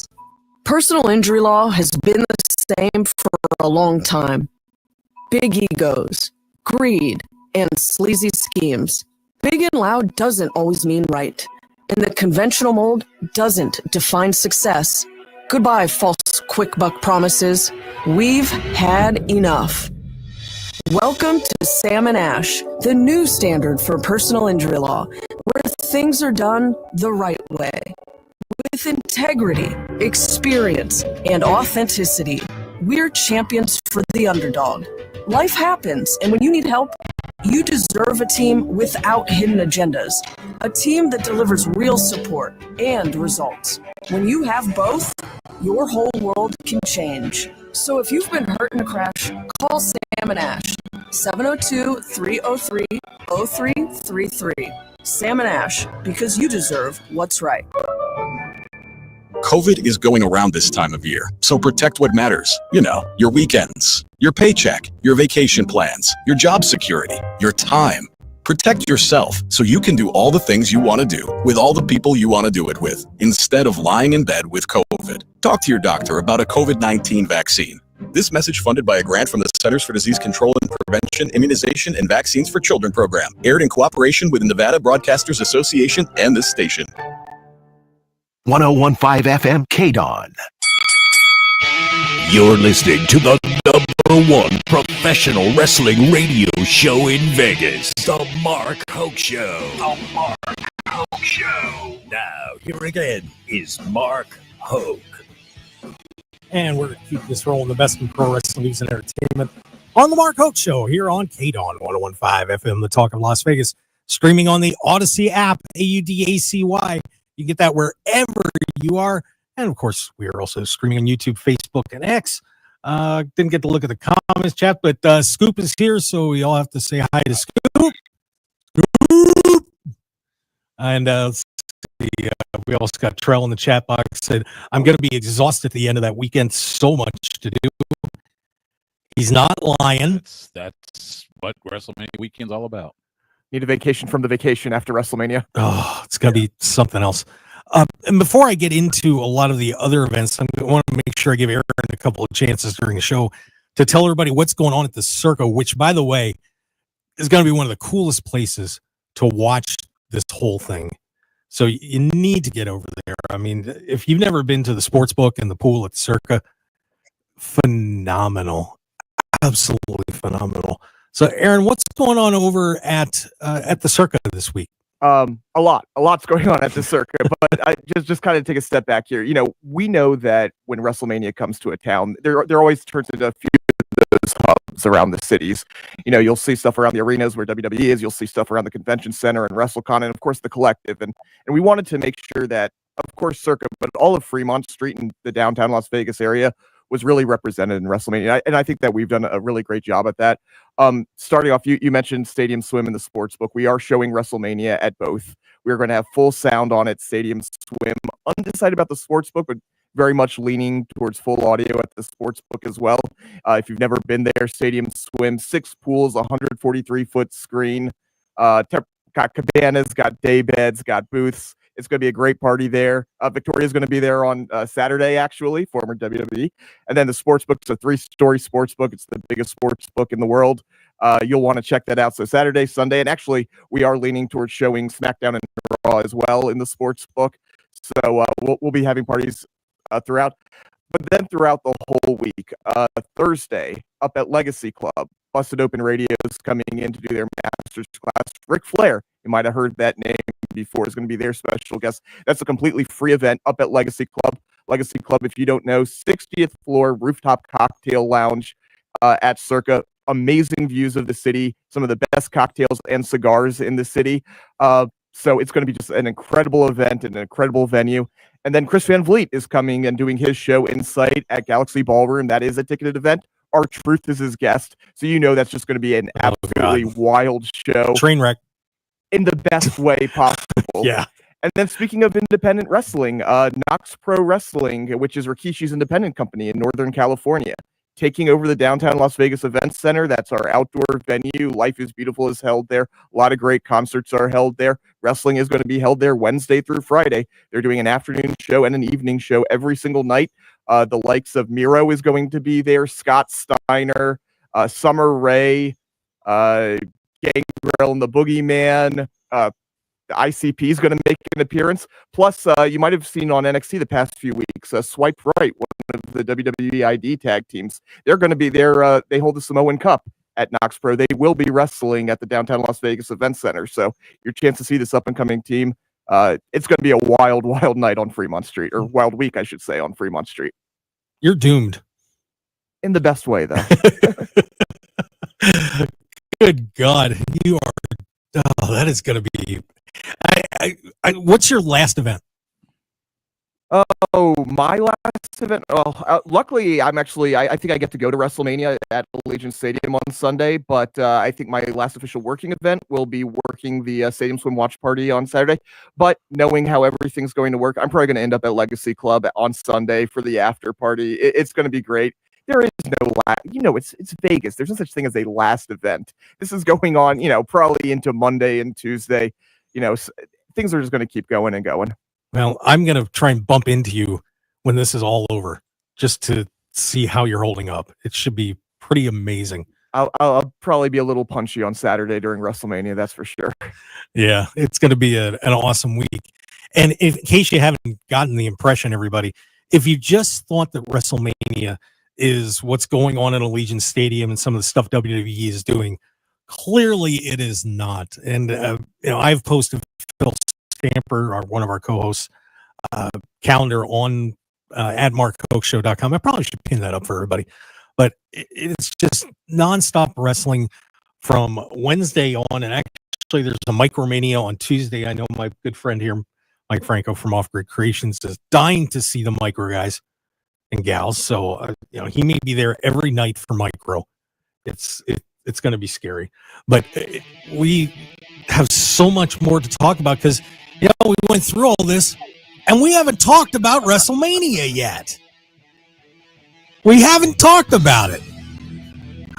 Speaker 18: Personal injury law has been the same for a long time. Big egos, greed, and sleazy schemes. Big and loud doesn't always mean right. And the conventional mold doesn't define success. Goodbye, false quick buck promises. We've had enough. Welcome to Sam and Ash, the new standard for personal injury law, where things are done the right way. With integrity, experience, and authenticity, we're champions for the underdog. Life happens, and when you need help, you deserve a team without hidden agendas. A team that delivers real support and results. When you have both, your whole world can change. So if you've been hurt in a crash, call Sam and Ash. 702-303-0333. Sam and Ash, because you deserve what's right.
Speaker 19: COVID is going around this time of year, so protect what matters. You know, your weekends, your paycheck, your vacation plans, your job security, your time. Protect yourself so you can do all the things you want to do with all the people you want to do it with, instead of lying in bed with COVID. Talk to your doctor about a COVID-19 vaccine. This message funded by a grant from the Centers for Disease Control and Prevention, Immunization, and Vaccines for Children program, aired in cooperation with the Nevada Broadcasters Association and this station.
Speaker 1: 1015 FM KDAWN. You're listening to the #1 professional wrestling radio show in Vegas, The Mark Hoke Show. The Mark Hoke Show. Now, here again is Mark Hoke.
Speaker 2: And we're going to keep this rolling, the best in pro wrestling news and entertainment on the Mark Hoke Show here on KDAWN 1015 FM, the talk of Las Vegas, streaming on the Odyssey app, AUDACY. You can get that wherever you are. And of course, we are also streaming on YouTube, Facebook, and X. Didn't get to look at the comments chat, but Scoop is here, so we all have to say hi to Scoop. Scoop! And we also got Trell in the chat box, said, I'm going to be exhausted at the end of that weekend. So much to do. He's not lying.
Speaker 3: That's what WrestleMania weekend's all about.
Speaker 5: Need a vacation from the vacation after WrestleMania.
Speaker 2: Oh, it's going to be something else. And before I get into a lot of the other events, I want to make sure I give Aaron a couple of chances during the show to tell everybody what's going on at the Circo, which, by the way, is going to be one of the coolest places to watch this whole thing. So you need to get over there. I mean, if you've never been to the sports book and the pool at Circa, phenomenal, absolutely phenomenal. So, Aaron, what's going on over at the Circa this week?
Speaker 5: A lot's going on at the Circa, but I just kind of take a step back here. We know that when WrestleMania comes to a town, there always turns into a few of those hubs around the cities. You'll see stuff around the arenas where WWE is. You'll see stuff around the convention center and WrestleCon, and of course the Collective. And we wanted to make sure that, of course, Circa, but all of Fremont Street and the downtown Las Vegas area was really represented in WrestleMania. And I think that we've done a really great job at that. Starting off, you mentioned Stadium Swim in the Sportsbook. We are showing WrestleMania at both. We're going to have full sound on at Stadium Swim. Undecided about the Sportsbook, but very much leaning towards full audio at the Sportsbook as well. If you've never been there, Stadium Swim, 6 pools, 143-foot screen. Got cabanas, got day beds, got booths. It's going to be a great party there. Victoria's going to be there on Saturday, actually, former WWE. And then the Sportsbook's a 3-story Sportsbook. It's the biggest Sportsbook in the world. You'll want to check that out. So Saturday, Sunday, and actually, we are leaning towards showing SmackDown and Raw as well in the Sportsbook. So we'll be having parties throughout. But then throughout the whole week, Thursday, up at Legacy Club, Busted Open Radio is coming in to do their Masters class. Ric Flair, you might have heard that name before, is going to be their special guest. That's a completely free event up at Legacy Club. Legacy Club, if you don't know, 60th floor rooftop cocktail lounge at Circa. Amazing views of the city, some of the best cocktails and cigars in the city. So it's going to be just an incredible event and an incredible venue. And then Chris Van Vliet is coming and doing his show Insight at Galaxy Ballroom. That is a ticketed event. R-Truth is his guest. So that's just going to be an absolutely wild show.
Speaker 2: Train wreck.
Speaker 5: In the best way possible.
Speaker 2: Yeah.
Speaker 5: And then speaking of independent wrestling, Knox Pro Wrestling, which is Rikishi's independent company in Northern California, taking over the downtown Las Vegas Event Center. That's our outdoor venue. Life is Beautiful is held there. A lot of great concerts are held there. Wrestling is going to be held there Wednesday through Friday. They're doing an afternoon show and an evening show every single night. The likes of Miro is going to be there. Scott Steiner, Summer Rae, Gangrel and the Boogeyman. The ICP is going to make an appearance. Plus, you might have seen on NXT the past few weeks, Swipe Right, one of the WWE ID tag teams. They're going to be there. They hold the Samoan Cup at Knox Pro. They will be wrestling at the downtown Las Vegas Event Center. So your chance to see this up-and-coming team, it's going to be a wild, wild night on Fremont Street, or wild week, I should say, on Fremont Street.
Speaker 2: You're doomed.
Speaker 5: In the best way, though.
Speaker 2: Good God, you are. Oh, that is going to be. What's your last event?
Speaker 5: Oh, my last event. Well, luckily, I think I get to go to WrestleMania at Allegiant Stadium on Sunday. But I think my last official working event will be working the Stadium Swim Watch Party on Saturday. But knowing how everything's going to work, I'm probably going to end up at Legacy Club on Sunday for the after party. It's going to be great. There is no it's Vegas. There's no such thing as a last event. This is going on, probably into Monday and Tuesday. Things are just going to keep going and going.
Speaker 2: Well, I'm going to try and bump into you when this is all over, just to see how you're holding up. It should be pretty amazing.
Speaker 5: I'll probably be a little punchy on Saturday during WrestleMania. That's for sure.
Speaker 2: Yeah, it's going to be an awesome week. And in case you haven't gotten the impression, everybody, if you just thought that WrestleMania is what's going on at Allegiant Stadium and some of the stuff WWE is doing, clearly it is not. And I've posted Phil Stamper, one of our co-hosts, calendar on at markhokeshow.com. I probably should pin that up for everybody, but it's just nonstop wrestling from Wednesday on. And actually there's a Micromania on Tuesday. I know my good friend here, Mike Franco from Off Grid Creations, is dying to see the Micro guys and gals. So he may be there every night for Micro. It's going to be scary, but we have so much more to talk about because we went through all this and we haven't talked about WrestleMania yet. We haven't talked about it.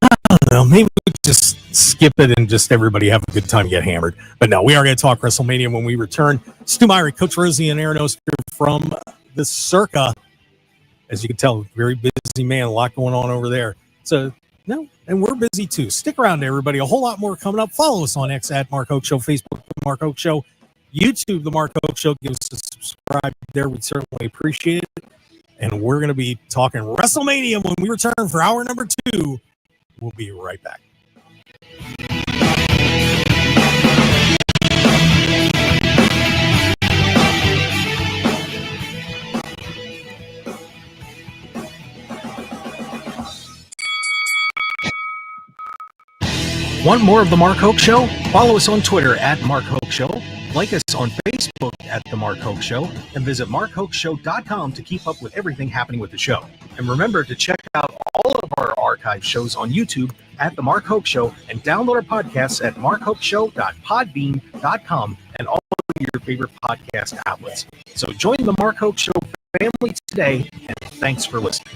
Speaker 2: I don't know, maybe we just skip it and just everybody have a good time and get hammered. But no, we are going to talk WrestleMania when we return. Stu Myrick, Coach Rosey, and Aaron Oster from the Circa. As you can tell, very busy man, a lot going on over there. So, and we're busy too. Stick around, everybody. A whole lot more coming up. Follow us on X at Mark Hoke Show, Facebook, Mark Hoke Show, YouTube, The Mark Hoke Show. Give us a subscribe there. We'd certainly appreciate it. And we're going to be talking WrestleMania when we return for hour number 2. We'll be right back. Want more of The Mark Hoke Show? Follow us on Twitter at Mark Hoke Show, like us on Facebook at The Mark Hoke Show, and visit markhokeshow.com to keep up with everything happening with the show. And remember to check out all of our archive shows on YouTube at The Mark Hoke Show and download our podcasts at markhokeshow.podbean.com and all of your favorite podcast outlets. So join The Mark Hoke Show family today, and thanks for listening.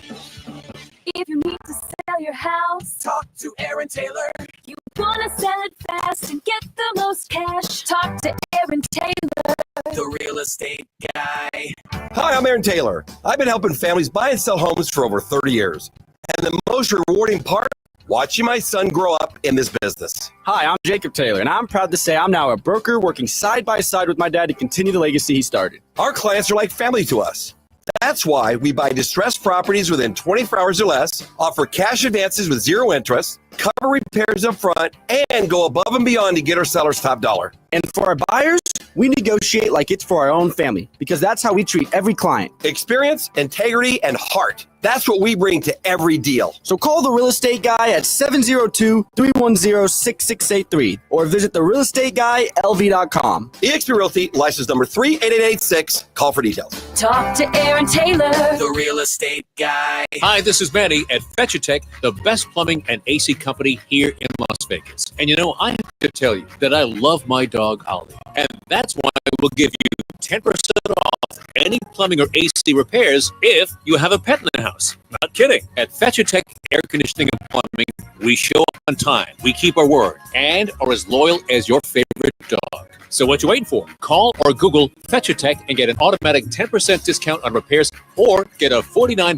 Speaker 8: If you need to sell your house, talk to Aaron Taylor. You want to sell it fast and get the most cash, talk to Aaron Taylor, the real estate guy.
Speaker 20: Hi, I'm Aaron Taylor. I've been helping families buy and sell homes for over 30 years. And the most rewarding part, watching my son grow up in this business.
Speaker 21: Hi, I'm Jacob Taylor, and I'm proud to say I'm now a broker working side by side with my dad to continue the legacy he started.
Speaker 20: Our clients are like family to us. That's why we buy distressed properties within 24 hours or less, offer cash advances with zero interest, cover repairs up front, and go above and beyond to get our sellers top dollar.
Speaker 21: And for our buyers, we negotiate like it's for our own family, because that's how we treat every client.
Speaker 20: Experience, integrity, and heart. That's what we bring to every deal.
Speaker 21: So call the real estate guy at 702-310-6683 or visit therealestateguyLV.com.
Speaker 20: eXp Realty, license number 38886. Call for details.
Speaker 8: Talk to Aaron Taylor, the real estate guy.
Speaker 22: Hi, this is Manny at FetchAtech, the best plumbing and AC company here in Las Vegas. And you know, I have to tell you that I love my dog, Ollie. And that's why we'll give you 10% off any plumbing or AC repairs if you have a pet in the house. Not kidding. At FetchAtech Air Conditioning and Plumbing, we show up on time, we keep our word, and are as loyal as your favorite dog. So what you waiting for? Call or Google FetchAtech and get an automatic 10% discount on repairs or get a $49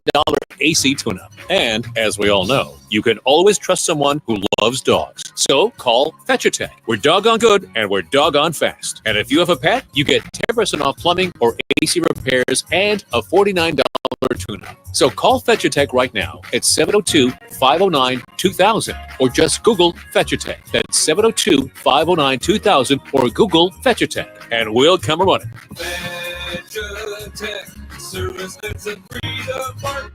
Speaker 22: AC tune-up. And as we all know, you can always trust someone who loves dogs. So call FetchAtech. We're doggone good and we're doggone fast. And if you have a pet, you get 10% off plumbing or AC repairs and a $49 tune-up. So call FetchAtech right now at 702-509-2000 or just Google FetchAtech. That's 702-509-2000 or Google FetchAtech and we'll come running.
Speaker 8: FetchAtech, service that's a freedom part.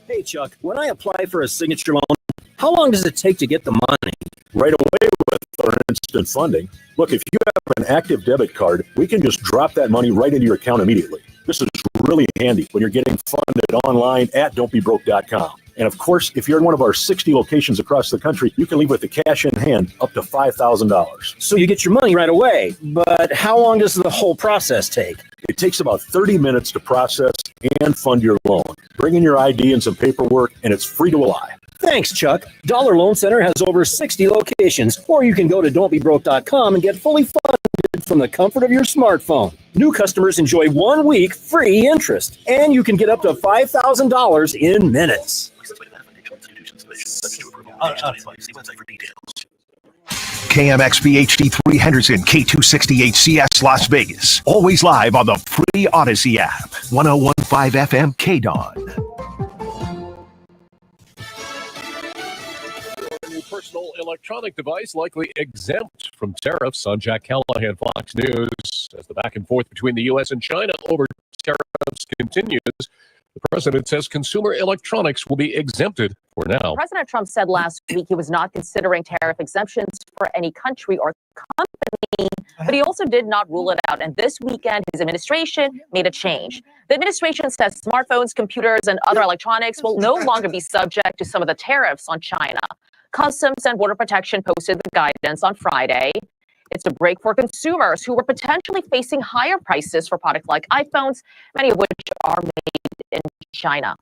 Speaker 23: Hey Chuck, when I apply for a signature loan, how long does it take to get the money?
Speaker 24: Right away with our instant funding. Look, if you have an active debit card, we can just drop that money right into your account immediately. This is really handy when you're getting funded online at don'tbebroke.com. And of course, if you're in one of our 60 locations across the country, you can leave with the cash in hand up to $5,000.
Speaker 23: So you get your money right away, but how long does the whole process take?
Speaker 24: It takes about 30 minutes to process and fund your loan. Bring in your ID and some paperwork, and it's free to apply.
Speaker 23: Thanks, Chuck. Dollar Loan Center has over 60 locations, or you can go to don'tbebroke.com and get fully funded from the comfort of your smartphone. New customers enjoy 1 week free interest, and you can get up to $5,000 in minutes.
Speaker 1: KMXB HD3 Henderson, K268CS Las Vegas. Always live on the free Odyssey app. 1015 FM KDAWN.
Speaker 25: Your personal electronic device likely exempt from tariffs on Jack Callahan, Fox News. As the back and forth between the U.S. and China over tariffs continues, the president says consumer electronics will be exempted for now.
Speaker 26: President Trump said last week he was not considering tariff exemptions for any country or company, but he also did not rule it out. And this weekend, his administration made a change. The administration says smartphones, computers, and other electronics will no longer be subject to some of the tariffs on China. Customs and Border Protection posted the guidance on Friday. It's a break for consumers who were potentially facing higher prices for products like iPhones, many of which are made in China.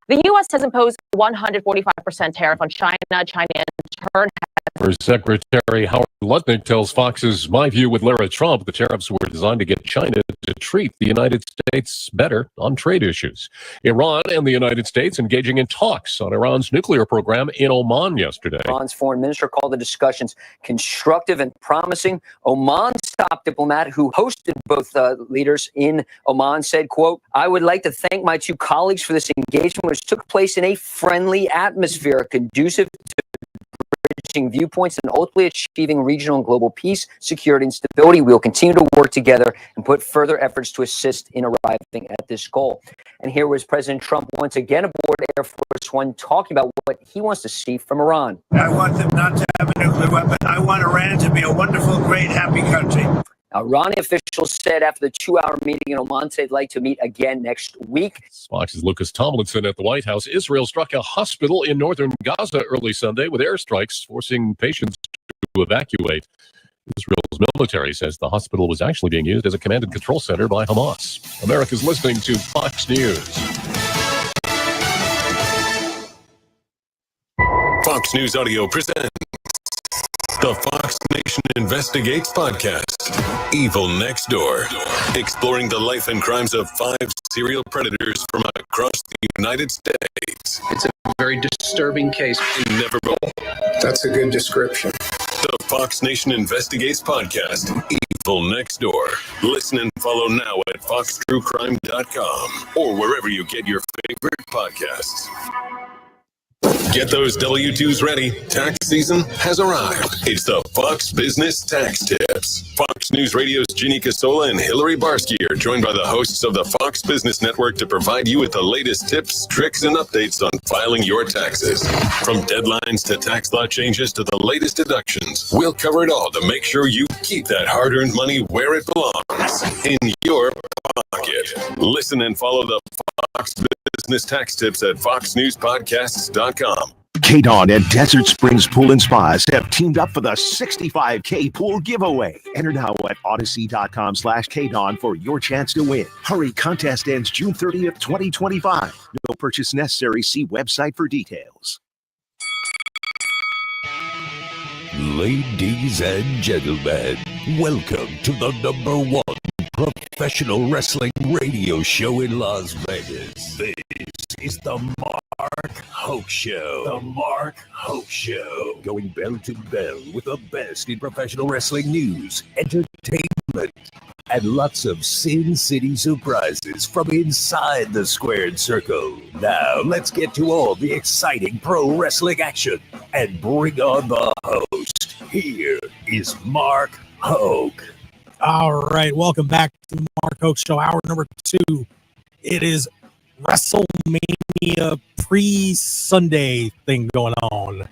Speaker 26: The U.S. has imposed a 145% tariff on China. China, in turn, has
Speaker 25: First Secretary Howard Lutnick tells Fox's My View with Lara Trump the tariffs were designed to get China to treat the United States better on trade issues. Iran and the United States engaging in talks on Iran's nuclear program in Oman yesterday.
Speaker 6: Iran's foreign minister called the discussions constructive and promising. Oman's top diplomat, who hosted both leaders in Oman, said, quote, "I would like to thank my two colleagues for this engagement, which took place in a friendly atmosphere conducive to bridging viewpoints and ultimately achieving regional and global peace, security, and stability. We will continue to work together and put further efforts to assist in arriving at this goal." And here was President Trump once again aboard Air Force One talking about what he wants to see from Iran.
Speaker 7: I want them not to have a nuclear weapon. I want Iran to be a wonderful, great, happy country.
Speaker 6: Iranian officials said after the 2-hour meeting in Oman, they'd like to meet again next week.
Speaker 25: Fox's Lucas Tomlinson at the White House. Israel struck a hospital in northern Gaza early Sunday with airstrikes, forcing patients to evacuate. Israel's military says the hospital was actually being used as a command and control center by Hamas. America's listening to Fox News.
Speaker 9: Fox News Audio presents the Fox Nation Investigates podcast, Evil Next Door, exploring the life and crimes of 5 serial predators from across the United States.
Speaker 10: It's a very disturbing case.
Speaker 9: Inevitable.
Speaker 10: That's a good description.
Speaker 9: The Fox Nation Investigates podcast, Evil Next Door. Listen and follow now at foxtruecrime.com or wherever you get your favorite podcasts. Get those W-2s ready. Tax season has arrived. It's the Fox Business Tax Tips. Fox News Radio's Ginny Casola and Hillary Barsky are joined by the hosts of the Fox Business Network to provide you with the latest tips, tricks, and updates on filing your taxes. From deadlines to tax law changes to the latest deductions, we'll cover it all to make sure you keep that hard-earned money where it belongs, in your pocket. Listen and follow the Fox Business Tax Tips at foxnewspodcasts.com.
Speaker 1: KDAWN and Desert Springs Pool and Spas have teamed up for the 65K pool giveaway. Enter now at odyssey.com/KDAWN for your chance to win. Hurry, contest ends June 30th, 2025. No purchase necessary. See website for details.
Speaker 11: Ladies and gentlemen, welcome to the #1 professional wrestling radio show in Las Vegas. This is the Mark Hoke Show. The Mark Hoke Show. Going bell to bell with the best in professional wrestling news, entertainment, and lots of Sin City surprises from inside the squared circle. Now, let's get to all the exciting pro wrestling action and bring on the host. Here is Mark Hoke.
Speaker 2: All right, welcome back to the Mark Hoke Show, hour number 2. It is WrestleMania pre-Sunday thing going on.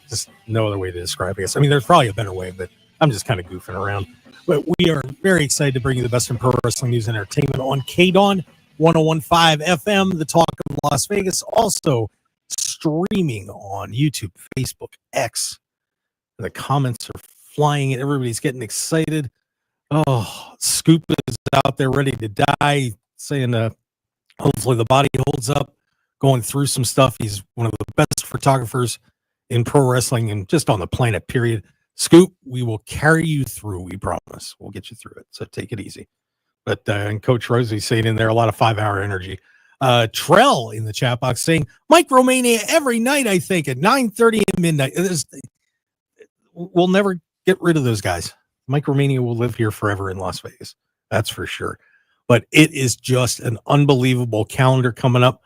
Speaker 2: Just no other way to describe it. I mean, there's probably a better way, but I'm just kind of goofing around. But we are very excited to bring you the best in pro wrestling news and entertainment on KDAWN 101.5 FM, the talk of Las Vegas. Also streaming on YouTube, Facebook, X. The comments are flying and everybody's getting excited. Oh, Scoop is out there ready to die, saying hopefully the body holds up, going through some stuff. He's one of the best photographers in pro wrestling and just on the planet, period. Scoop, we will carry you through, we promise. We'll get you through it, so take it easy. But and Coach Rosey saying in there a lot of 5-hour energy. Trell in the chat box saying, Micromania every night, I think, at 9:30 at midnight. We'll never get rid of those guys. Micromania will live here forever in Las Vegas. That's for sure. But it is just an unbelievable calendar coming up.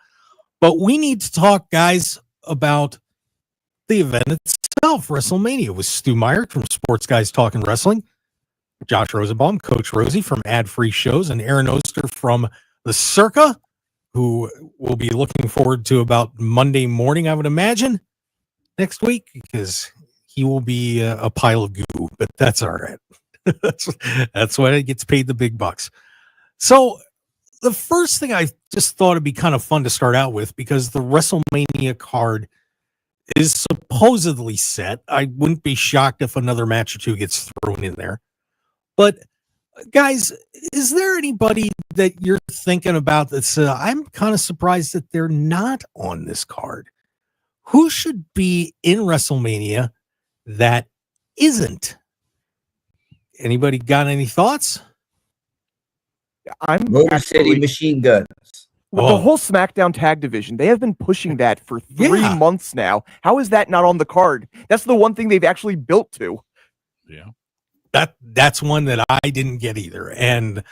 Speaker 2: But we need to talk, guys, about the event itself, WrestleMania, with Stu Myrick from Sports Guys Talking Wrestling, Josh Rosenbaum, Coach Rosey from Ad Free Shows, and Aaron Oster from the Circa, who we'll be looking forward to about Monday morning, I would imagine, next week, because he will be a pile of goo, but that's all right. That's why he gets paid the big bucks. So the first thing I just thought it'd be kind of fun to start out with, because the WrestleMania card is supposedly set. I wouldn't be shocked if another match or two gets thrown in there. But guys, is there anybody that you're thinking about that's I'm kind of surprised that they're not on this card? Who should be in WrestleMania that isn't. Anybody got any thoughts?
Speaker 5: I'm
Speaker 4: Motor City Machine Guns.
Speaker 5: With the whole SmackDown tag division, they have been pushing that for 3 months now. How is that not on the card? That's the one thing they've actually built to.
Speaker 3: Yeah.
Speaker 2: That's one that I didn't get either. And,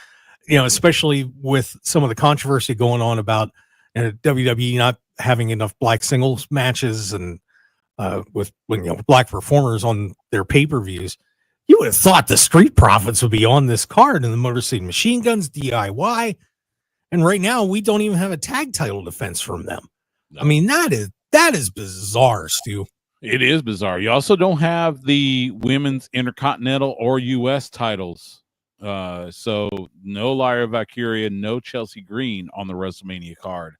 Speaker 2: especially with some of the controversy going on about WWE not having enough black singles matches and with black performers on their pay-per-views, you would have thought the Street Profits would be on this card, and the Motor City Machine Guns, DIY. And right now, we don't even have a tag title defense from them. No. I mean, that is bizarre, Stu.
Speaker 3: It is bizarre. You also don't have the women's Intercontinental or U.S. titles. So no Lyra Valkyria, no Chelsea Green on the WrestleMania card.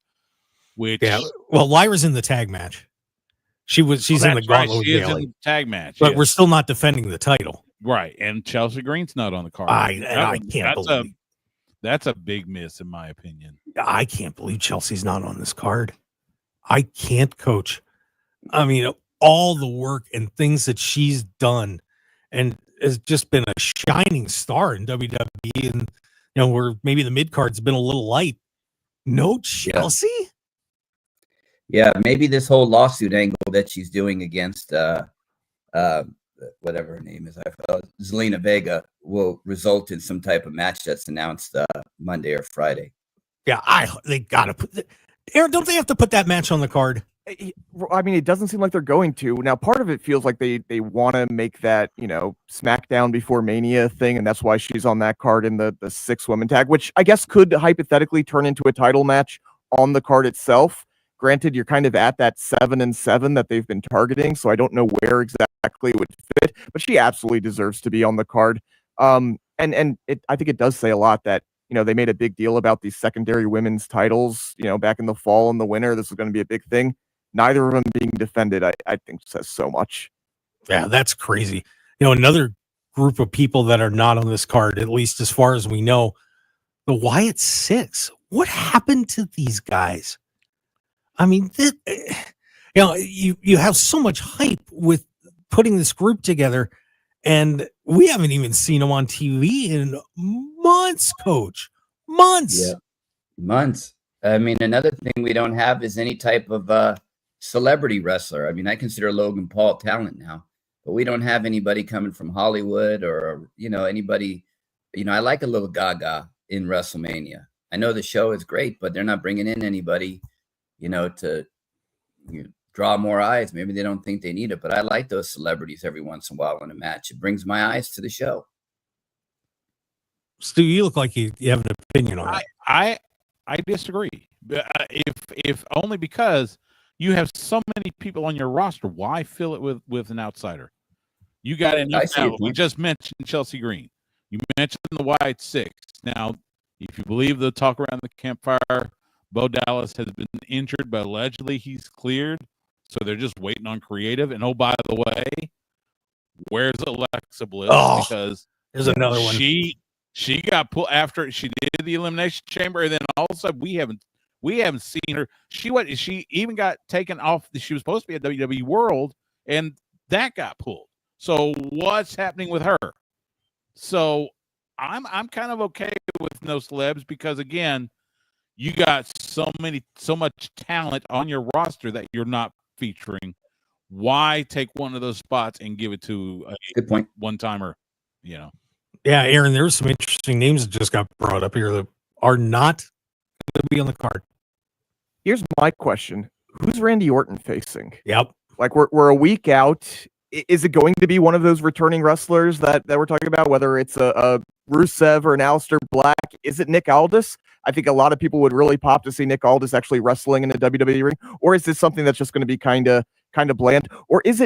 Speaker 2: Well, Lyra's in the tag match. She's in the Gauntlet.
Speaker 3: She is in the tag match.
Speaker 2: But we're still not defending the title.
Speaker 3: Right. And Chelsea Green's not on the card.
Speaker 2: I can't believe
Speaker 3: that's a big miss, in my opinion.
Speaker 2: I can't believe Chelsea's not on this card. I can't, Coach. I mean, all the work and things that she's done and has just been a shining star in WWE. And, where maybe the mid card's been a little light. No Chelsea?
Speaker 4: Yeah, maybe this whole lawsuit angle that she's doing against whatever her name is, Zelina Vega, will result in some type of match that's announced Monday or Friday.
Speaker 2: Yeah, they gotta put Aaron, don't they have to put that match on the card?
Speaker 5: I mean, it doesn't seem like they're going to. Now, part of it feels like they want to make that, SmackDown before Mania thing, and that's why she's on that card in the 6-woman tag, which I guess could hypothetically turn into a title match on the card itself. Granted, you're kind of at that 7-7 that they've been targeting, so I don't know where exactly it would fit, but she absolutely deserves to be on the card. I think it does say a lot that, they made a big deal about these secondary women's titles, back in the fall and the winter. This was going to be a big thing. Neither of them being defended, I think says so much.
Speaker 2: Yeah, that's crazy. Another group of people that are not on this card, at least as far as we know, the Wyatt Six. What happened to these guys? I mean, you have so much hype with putting this group together, and we haven't even seen them on TV in months, Coach. Months.
Speaker 4: Yeah, months. I mean, another thing we don't have is any type of celebrity wrestler. I mean, I consider Logan Paul talent now, but we don't have anybody coming from Hollywood or, anybody. I like a little Gaga in WrestleMania. I know the show is great, but they're not bringing in anybody to draw more eyes. Maybe they don't think they need it, but I like those celebrities every once in a while in a match. It brings my eyes to the show.
Speaker 2: Stu, you look like you have an opinion on it.
Speaker 3: I disagree. If only because you have so many people on your roster, why fill it with an outsider? You got enough talent. We just mentioned Chelsea Green. You mentioned the Wyatt Six. Now, if you believe the talk around the campfire, Bo Dallas has been injured, but allegedly he's cleared. So they're just waiting on creative. And oh, by the way, where's Alexa Bliss? Because
Speaker 2: there's another one.
Speaker 3: She got pulled after she did the Elimination Chamber, and then all of a sudden we haven't seen her. She even got taken off. She was supposed to be at WWE World, and that got pulled. So what's happening with her? So I'm kind of okay with no celebs because again, you got so much talent on your roster that you're not featuring. Why take one of those spots and give it to a
Speaker 4: good point
Speaker 3: one-timer?
Speaker 2: Yeah, Aaron, there's some interesting names that just got brought up here that are not going to be on the card.
Speaker 5: Here's my question. Who's Randy Orton facing?
Speaker 2: Yep.
Speaker 5: Like we're a week out. Is it going to be one of those returning wrestlers that we're talking about, whether it's a Rusev or an Aleister Black? Is it Nick Aldis? I think a lot of people would really pop to see Nick Aldis actually wrestling in a WWE ring. Or is this something that's just going to be kind of bland? Or is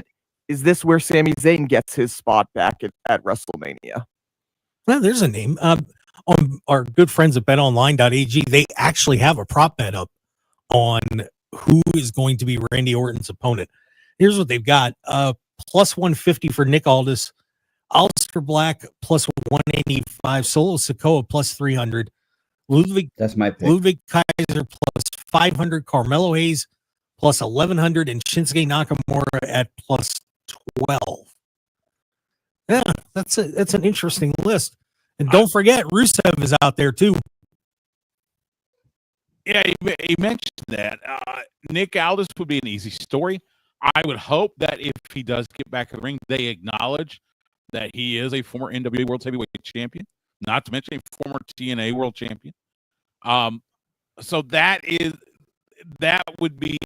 Speaker 5: this where Sami Zayn gets his spot back at WrestleMania?
Speaker 2: Well, there's a name. On our good friends at betonline.ag, they actually have a prop bet up on who is going to be Randy Orton's opponent. Here's what they've got. Plus 150 for Nick Aldis, Aleister Black plus 185, Solo Sikoa plus 300, Ludwig,
Speaker 4: that's my pick.
Speaker 2: Ludwig Kaiser plus 500, Carmelo Hayes plus 1100, and Shinsuke Nakamura at plus 12. Yeah, that's an interesting list. And don't forget, Rusev is out there too.
Speaker 3: Yeah, he mentioned that. Nick Aldis would be an easy story. I would hope that if he does get back in the ring, they acknowledge that he is a former NWA World Heavyweight Champion, not to mention a former TNA World Champion. So that would be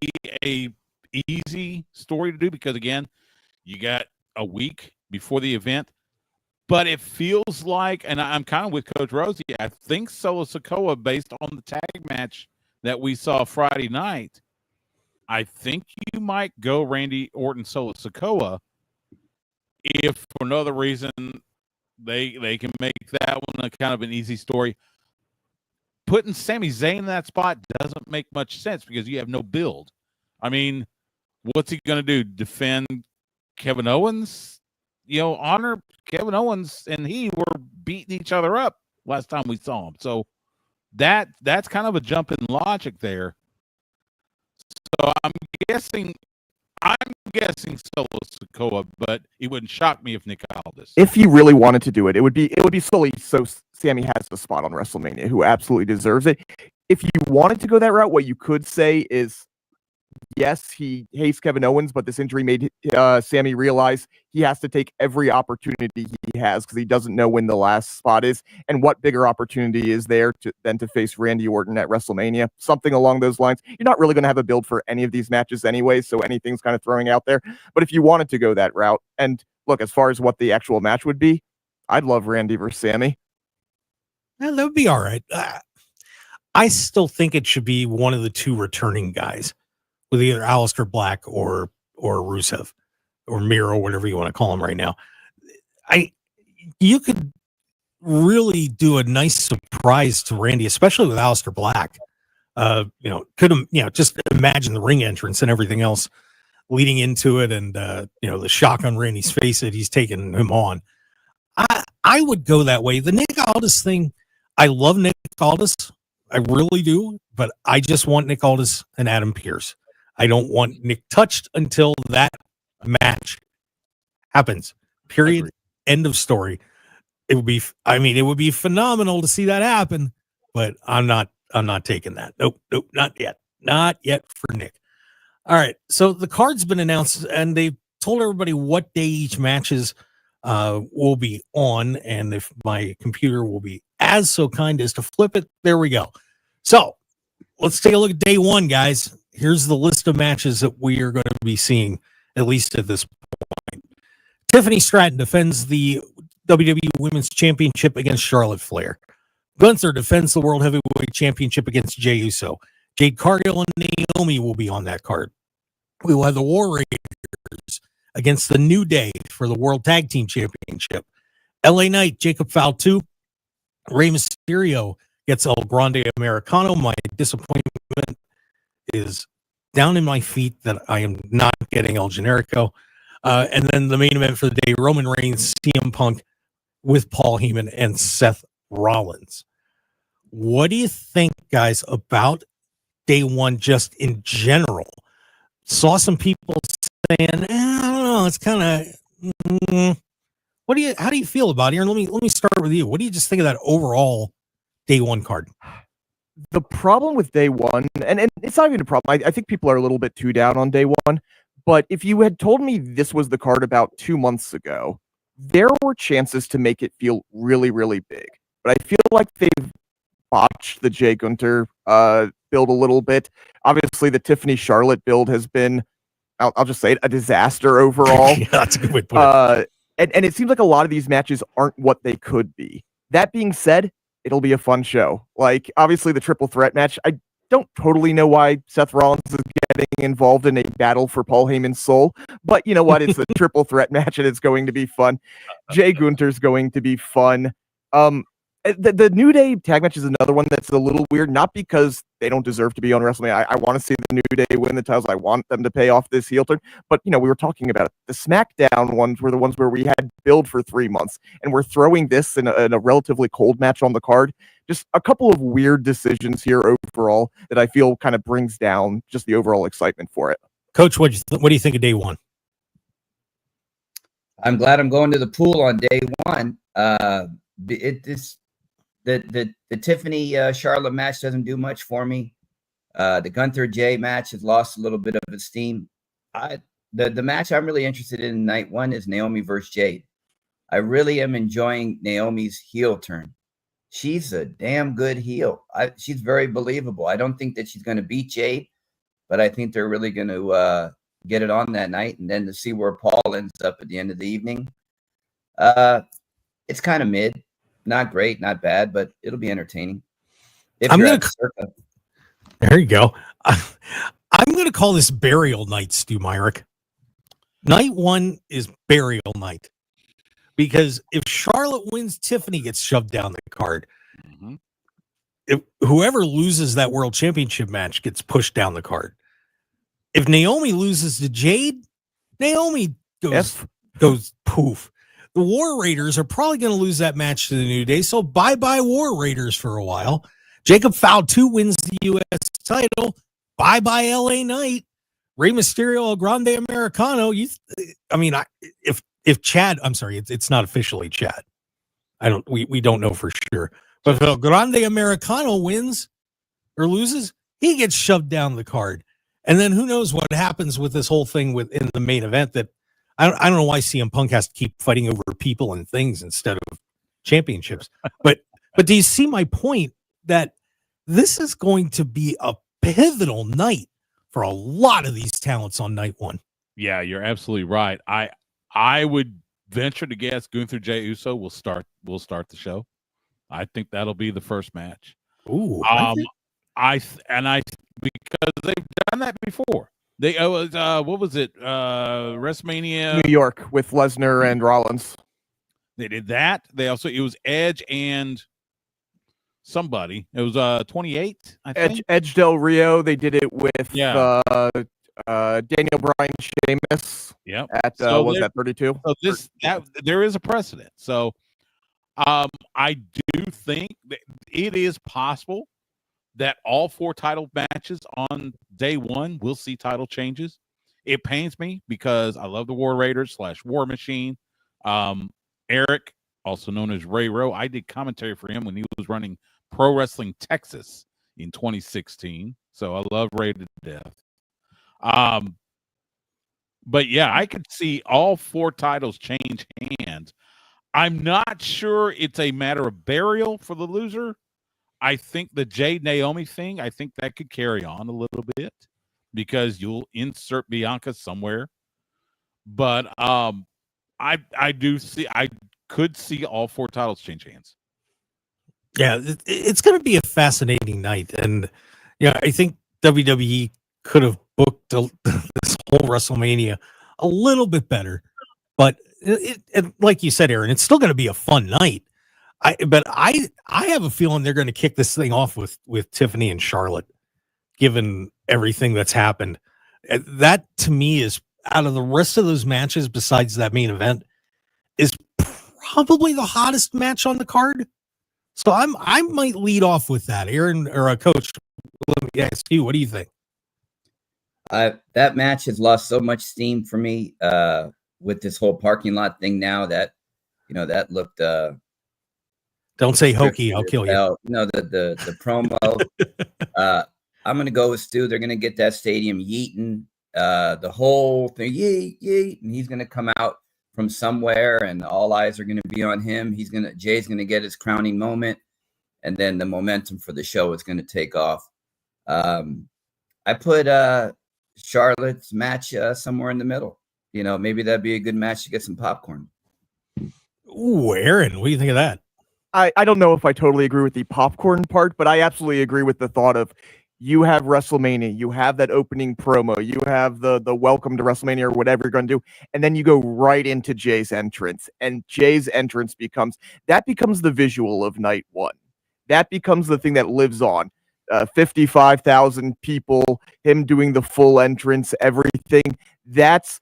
Speaker 3: a easy story to do because, again, you got a week before the event. But it feels like, and I'm kind of with Coach Rosey, I think Solo Sikoa, based on the tag match that we saw Friday night, I think you might go Randy Orton Solo Sikoa if for no other reason they can make that one a kind of an easy story. Putting Sami Zayn in that spot doesn't make much sense because you have no build. I mean, what's he going to do? Defend Kevin Owens? Honor Kevin Owens and he were beating each other up last time we saw him. So that's kind of a jump in logic there. So I'm guessing Solo Sikoa, but it wouldn't shock me if Nick Aldis.
Speaker 5: If he really wanted to do it, it would be solely so Sammy has a spot on WrestleMania, who absolutely deserves it. If you wanted to go that route, what you could say is, yes, he hates Kevin Owens, but this injury made Sammy realize he has to take every opportunity he has because he doesn't know when the last spot is. And what bigger opportunity is there than to face Randy Orton at WrestleMania? Something along those lines. You're not really going to have a build for any of these matches anyway, so anything's kind of throwing out there. But if you wanted to go that route, and look, as far as what the actual match would be, I'd love Randy versus Sammy.
Speaker 2: Yeah, that would be all right. I still think it should be one of the two returning guys, with either Aleister Black or Rusev or Miro, whatever you want to call him right now. You could really do a nice surprise to Randy, especially with Aleister Black. Just imagine the ring entrance and everything else leading into it, and the shock on Randy's face that he's taking him on. I would go that way. The Nick Aldis thing, I love Nick Aldis, I really do, but I just want Nick Aldis and Adam Pearce. I don't want Nick touched until that match happens. Period. End of story. It would be phenomenal to see that happen, but I'm not taking that. Nope, not yet. Not yet for Nick. All right. So the card's been announced and they told everybody what day each matches will be on, and if my computer will be as so kind as to flip it. There we go. So let's take a look at day one, guys. Here's the list of matches that we are going to be seeing, at least at this point. Tiffany Stratton defends the WWE Women's Championship against Charlotte Flair. Gunther defends the World Heavyweight Championship against Jey Uso. Jade Cargill and Naomi will be on that card. We will have the War Raiders against the New Day for the World Tag Team Championship. LA Knight, Jacob Fatu. Rey Mysterio gets El Grande Americano. My disappointment is down in my feet that I am not getting El Generico. And then the main event for the day, Roman Reigns, CM Punk with Paul Heyman and Seth Rollins. What do you think, guys, about day one just in general? Saw some people saying, I don't know, it's kind of how do you feel about it? Here, let me start with you. What do you just think of that overall day one card?
Speaker 5: The problem with day one, and it's not even a problem. I think people are a little bit too down on day one. But if you had told me this was the card about 2 months ago, there were chances to make it feel really, really big. But I feel like they've botched the Jay Gunter build a little bit. Obviously, the Tiffany Charlotte build has been, I'll just say it, a disaster overall.
Speaker 2: Yeah, that's a good way to put it.
Speaker 5: And it seems like a lot of these matches aren't what they could be. That being said, it'll be a fun show. Like, obviously, the triple threat match, I don't totally know why Seth Rollins is getting involved in a battle for Paul Heyman's soul, but you know what? It's a triple threat match and it's going to be fun. Jay Gunter's going to be fun. The New Day tag match is another one that's a little weird, not because they don't deserve to be on WrestleMania. I want to see the New Day win the titles. I want them to pay off this heel turn. But, we were talking about it. The SmackDown ones were the ones where we had build for 3 months, and we're throwing this in a relatively cold match on the card. Just a couple of weird decisions here overall that I feel kind of brings down just the overall excitement for it.
Speaker 2: Coach, what do you think of day one?
Speaker 4: I'm glad I'm going to the pool on day one. The Tiffany Charlotte match doesn't do much for me. The Gunther Jay match has lost a little bit of its steam. The match I'm really interested in night one is Naomi versus Jade. I really am enjoying Naomi's heel turn. She's a damn good heel. She's very believable. I don't think that she's going to beat Jade, but I think they're really going to get it on that night, and then to see where Paul ends up at the end of the evening. It's kind of mid, not great, not bad, but it'll be entertaining.
Speaker 2: There you go. I'm going to call this burial night, Stu Myrick. Night one is burial night. Because if Charlotte wins, Tiffany gets shoved down the card.
Speaker 3: Mm-hmm.
Speaker 2: If whoever loses that world championship match gets pushed down the card. If Naomi loses to Jade, Naomi goes poof. The War Raiders are probably going to lose that match to the New Day, so bye-bye War Raiders for a while. Jacob Fale wins the U.S. title. Bye-bye LA Knight. Rey Mysterio, El Grande Americano. If Chad, I'm sorry, it's not officially Chad. We don't know for sure. But if El Grande Americano wins or loses, he gets shoved down the card. And then who knows what happens with this whole thing in the main event that I don't know why CM Punk has to keep fighting over people and things instead of championships. But do you see my point that this is going to be a pivotal night for a lot of these talents on night one?
Speaker 3: Yeah, you're absolutely right. I would venture to guess Gunther Jey Uso will start the show. I think that'll be the first match.
Speaker 2: Ooh,
Speaker 3: because they've done that before. They what was it? WrestleMania
Speaker 5: New York with Lesnar and Rollins.
Speaker 3: They did that. It was Edge and somebody. It was 28. I think
Speaker 5: Edge Del Rio. They did it with Daniel Bryan, Sheamus.
Speaker 3: Yep.
Speaker 5: At was that 32?
Speaker 3: So there is a precedent. So I do think that it is possible that all 4 title matches on day one will see title changes. It pains me because I love the War Raiders / War Machine. Eric, also known as Ray Rowe, I did commentary for him when he was running Pro Wrestling Texas in 2016. So I love Ray to death. But yeah, I could see all 4 titles change hands. I'm not sure it's a matter of burial for the loser. I think the Jade Naomi thing, I think that could carry on a little bit because you'll insert Bianca somewhere. But I could see all 4 titles change hands.
Speaker 2: Yeah, it's going to be a fascinating night. And I think WWE could have booked this whole WrestleMania a little bit better. But like you said, Aaron, it's still going to be a fun night. But I have a feeling they're going to kick this thing off with Tiffany and Charlotte, given everything that's happened. That to me is, out of the rest of those matches besides that main event, is probably the hottest match on the card. So I might lead off with that. Aaron or a coach, let me ask you, what do you think?
Speaker 4: That match has lost so much steam for me with this whole parking lot thing now that that looked
Speaker 2: don't say hokey, I'll kill you.
Speaker 4: No, the promo. I'm gonna go with Stu. They're gonna get that stadium yeeting, the whole thing, yeet, and he's gonna come out from somewhere, and all eyes are gonna be on him. Jay's gonna get his crowning moment, and then the momentum for the show is gonna take off. I put Charlotte's match somewhere in the middle. Maybe that'd be a good match to get some popcorn.
Speaker 2: Ooh, Aaron, what do you think of that?
Speaker 5: I don't know if I totally agree with the popcorn part, but I absolutely agree with the thought of you have WrestleMania, you have that opening promo, you have the welcome to WrestleMania or whatever you're going to do, and then you go right into Jay's entrance, and Jay's entrance becomes the visual of night one. That becomes the thing that lives on. 55,000 people, him doing the full entrance, everything. That's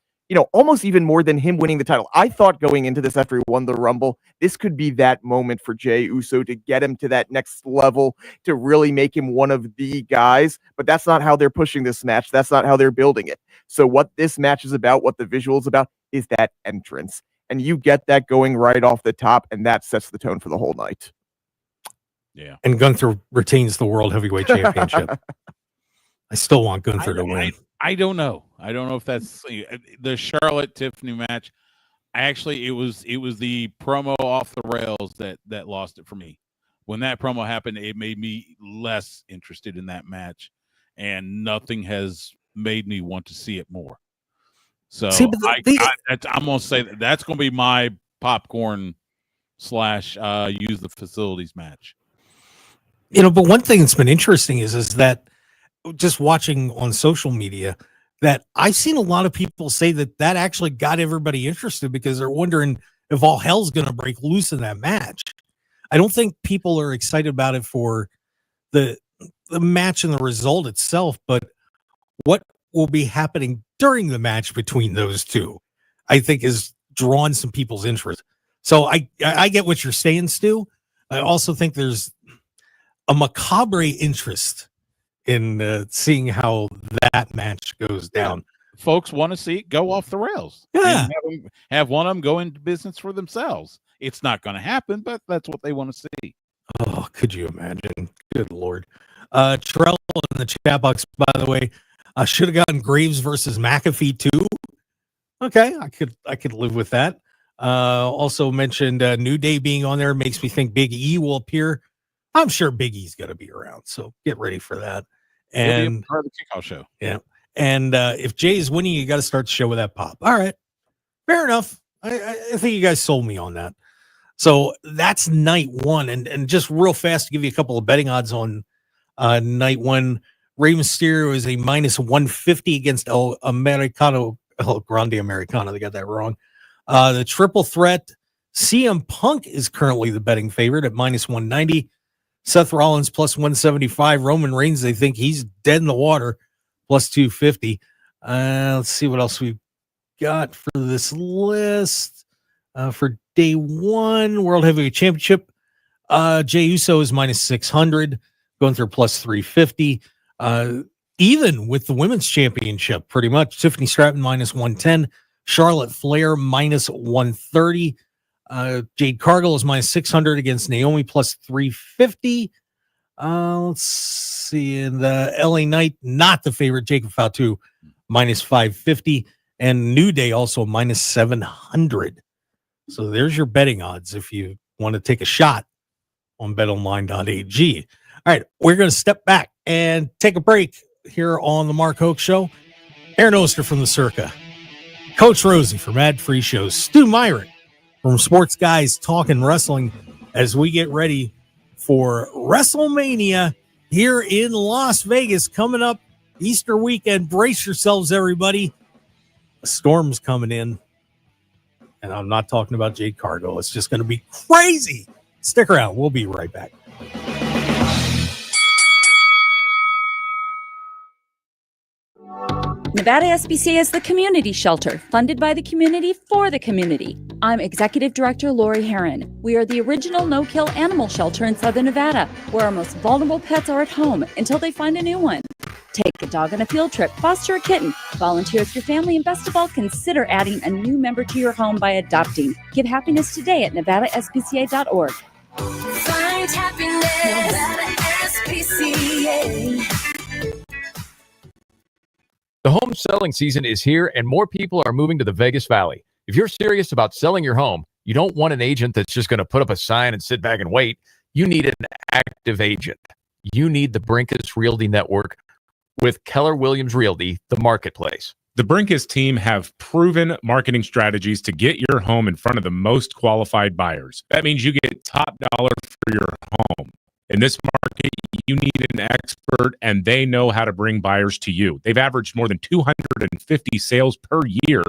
Speaker 5: almost even more than him winning the title. I thought going into this after he won the Rumble, this could be that moment for Jey Uso to get him to that next level, to really make him one of the guys. But that's not how they're pushing this match. That's not how they're building it. So what this match is about, what the visual is about, is that entrance. and you get that going right off the top, and that sets the tone for the whole night.
Speaker 3: Yeah.
Speaker 2: And Gunther retains the World Heavyweight Championship. I still want Gunther to win.
Speaker 3: I don't know. I don't know if that's the Charlotte Tiffany match. Actually, it was the promo off the rails that lost it for me. When that promo happened, it made me less interested in that match, and nothing has made me want to see it more. So I'm going to say that's going to be my popcorn / use the facilities match.
Speaker 2: But one thing that's been interesting is that just watching on social media that I've seen a lot of people say that actually got everybody interested because they're wondering if all hell's going to break loose in that match. I don't think people are excited about it for the match and the result itself, but what will be happening during the match between those two, I think, is drawn some people's interest. So I get what you're saying, Stu. I also think there's a macabre interest in seeing how that match goes down.
Speaker 3: Folks want to see it go off the rails.
Speaker 2: Yeah.
Speaker 3: And have one of them go into business for themselves. It's not going to happen, but that's what they want to see.
Speaker 2: Oh, could you imagine? Good Lord. Terrell in the chat box, by the way, should have gotten Graves versus McAfee too. Okay, I could live with that. Also mentioned New Day being on there makes me think Big E will appear. I'm sure Big E's going to be around, so get ready for that. And
Speaker 3: He'll be a part of the kickoff show.
Speaker 2: Yeah. And if Jay is winning, you got to start the show with that pop. All right. Fair enough. I think you guys sold me on that. So that's night one. And just real fast to give you a couple of betting odds on night one. Rey Mysterio is a minus 150 against El Grande Americano. They got that wrong. The triple threat, CM Punk is currently the betting favorite at minus 190. Seth Rollins plus 175. Roman Reigns, they think he's dead in the water, plus 250. Let's see what else we've got for this list. For day one, World Heavyweight Championship, Jey Uso is minus 600, going through plus 350. Even with the Women's Championship, pretty much. Tiffany Stratton minus 110. Charlotte Flair minus 130. Jade Cargill is minus 600 against Naomi plus 350. Let's see. In the LA Knight, not the favorite, Jacob Fatu minus 550. And New Day also minus 700. So there's your betting odds if you want to take a shot on betonline.ag. All right, we're going to step back and take a break here on the Mark Hoke Show. Aaron Oster from the Circa, Coach Rosey from Ad Free Shows, Stu Myrick from Sports Guys Talking Wrestling as we get ready for WrestleMania here in Las Vegas coming up Easter weekend. Brace yourselves, everybody. A storm's coming in. And I'm not talking about Jade Cargill. It's just going to be crazy. Stick around. We'll be right back.
Speaker 12: Nevada SBCA is the community shelter, funded by the community for the community. I'm Executive Director Lori Herron. We are the original no-kill animal shelter in Southern Nevada, where our most vulnerable pets are at home until they find a new one. Take a dog on a field trip, foster a kitten, volunteer with your family, and best of all, consider adding a new member to your home by adopting. Give happiness today at NevadaSPCA.org.
Speaker 8: Find happiness, Nevada SPCA.
Speaker 13: The home selling season is here and more people are moving to the Vegas Valley. If you're serious about selling your home, you don't want an agent that's just going to put up a sign and sit back and wait. You need an active agent. You need the Brinkus Realty Network with Keller Williams Realty, the marketplace.
Speaker 14: The Brinkus team have proven marketing strategies to get your home in front of the most qualified buyers. That means you get top dollar for your home. In this market, you need an expert, and they know how to bring buyers to you. They've averaged more than 250 sales per year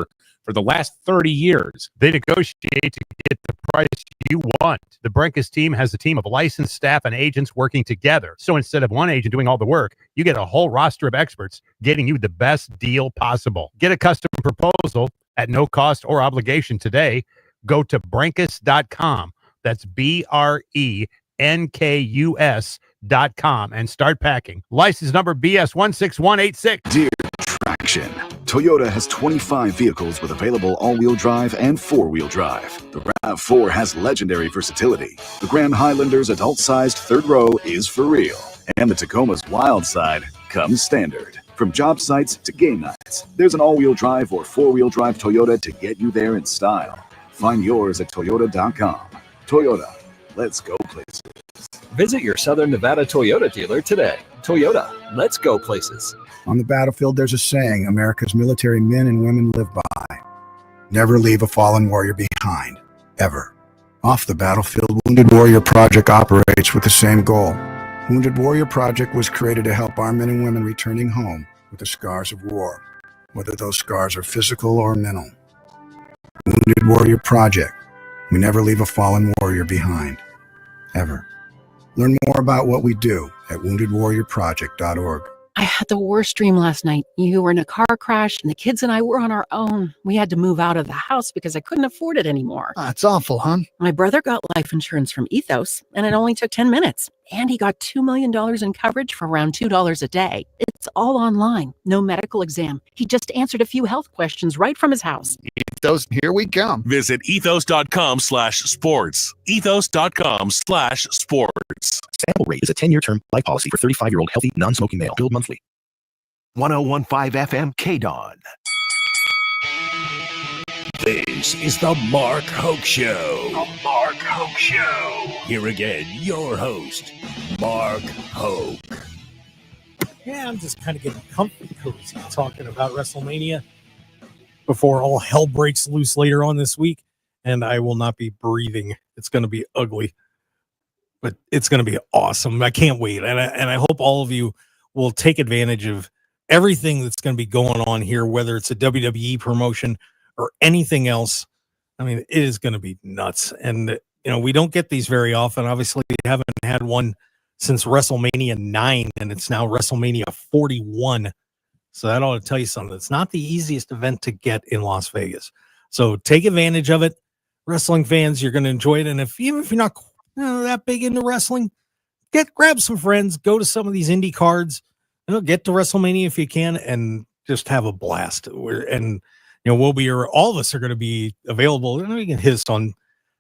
Speaker 14: for the last 30 years.
Speaker 15: They negotiate to get the price you want. The Brinkus team has a team of licensed staff and agents working together. So instead of one agent doing all the work, you get a whole roster of experts getting you the best deal possible. Get a custom proposal at no cost or obligation today. Go to Brinkus.com. That's BRENKUS.com and start packing. License number BS 16186.
Speaker 16: Deer traction action. Toyota has 25 vehicles with available all-wheel drive and four-wheel drive. The RAV4 has legendary versatility. The Grand Highlander's adult-sized third row is for real. And the Tacoma's wild side comes standard. From job sites to game nights, there's an all-wheel drive or four-wheel drive Toyota to get you there in style. Find yours at Toyota.com. Toyota, let's go places.
Speaker 17: Visit your Southern Nevada Toyota dealer today. Toyota, let's go places.
Speaker 18: On the battlefield, there's a saying America's military men and women live by. Never leave a fallen warrior behind, ever. Off the battlefield, Wounded Warrior Project operates with the same goal. Wounded Warrior Project was created to help our men and women returning home with the scars of war, whether those scars are physical or mental. Wounded Warrior Project. We never leave a fallen warrior behind, ever. Learn more about what we do at woundedwarriorproject.org.
Speaker 19: I had the worst dream last night. You were in a car crash and the kids and I were on our own. We had to move out of the house because I couldn't afford it anymore.
Speaker 18: It's awful, hon.
Speaker 19: My brother got life insurance from Ethos and it only took 10 minutes. And he got $2 million in coverage for around $2 a day. It's all online, no medical exam. He just answered a few health questions right from his house.
Speaker 18: Ethos, here we come.
Speaker 20: Visit ethos.com/sports. Ethos.com/sports.
Speaker 21: Sample Rate is a 10-year term life policy for 35-year-old healthy, non-smoking male. Billed monthly.
Speaker 11: 1015 FM KDAWN. This is the Mark Hoke Show. The Mark Hoke Show. Here again, your host, Mark Hoke.
Speaker 2: Yeah, I'm just kind of getting comfy cozy talking about WrestleMania before all hell breaks loose later on this week. And I will not be breathing. It's going to be ugly, but it's going to be awesome. I can't wait. And I hope all of you will take advantage of everything that's going to be going on here, whether it's a WWE promotion or anything else. I mean, it is going to be nuts. And, we don't get these very often. Obviously, we haven't had one since WrestleMania 9, and it's now WrestleMania 41. So that ought to tell you something. It's not the easiest event to get in Las Vegas. So take advantage of it. Wrestling fans, you're going to enjoy it. And even if you're not that big into wrestling, grab some friends, go to some of these indie cards, get to WrestleMania if you can, and just have a blast. We'll be, all of us are going to be available. You can hit us on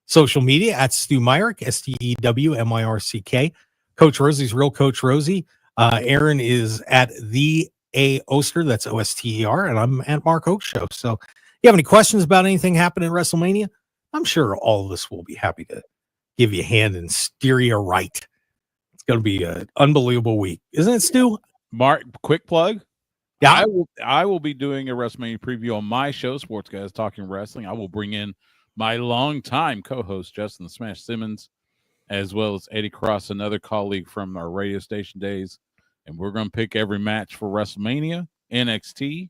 Speaker 2: social media at Stu Myrick, STEWMIRCK. Coach Rosey's Real Coach Rosey. Aaron is at the A Oster, that's OSTER, and I'm at Mark Hoke Show. So, you have any questions about anything happening at WrestleMania? I'm sure all of us will be happy to give you a hand and steer you right. It's going to be an unbelievable week, isn't it, Stu?
Speaker 3: Mark, quick plug.
Speaker 2: Yeah,
Speaker 3: I will be doing a WrestleMania preview on my show, Sports Guys Talking Wrestling. I will bring in my longtime co-host, Justin the Smash Simmons, as well as Eddie Cross, another colleague from our radio station days. And we're going to pick every match for WrestleMania, NXT.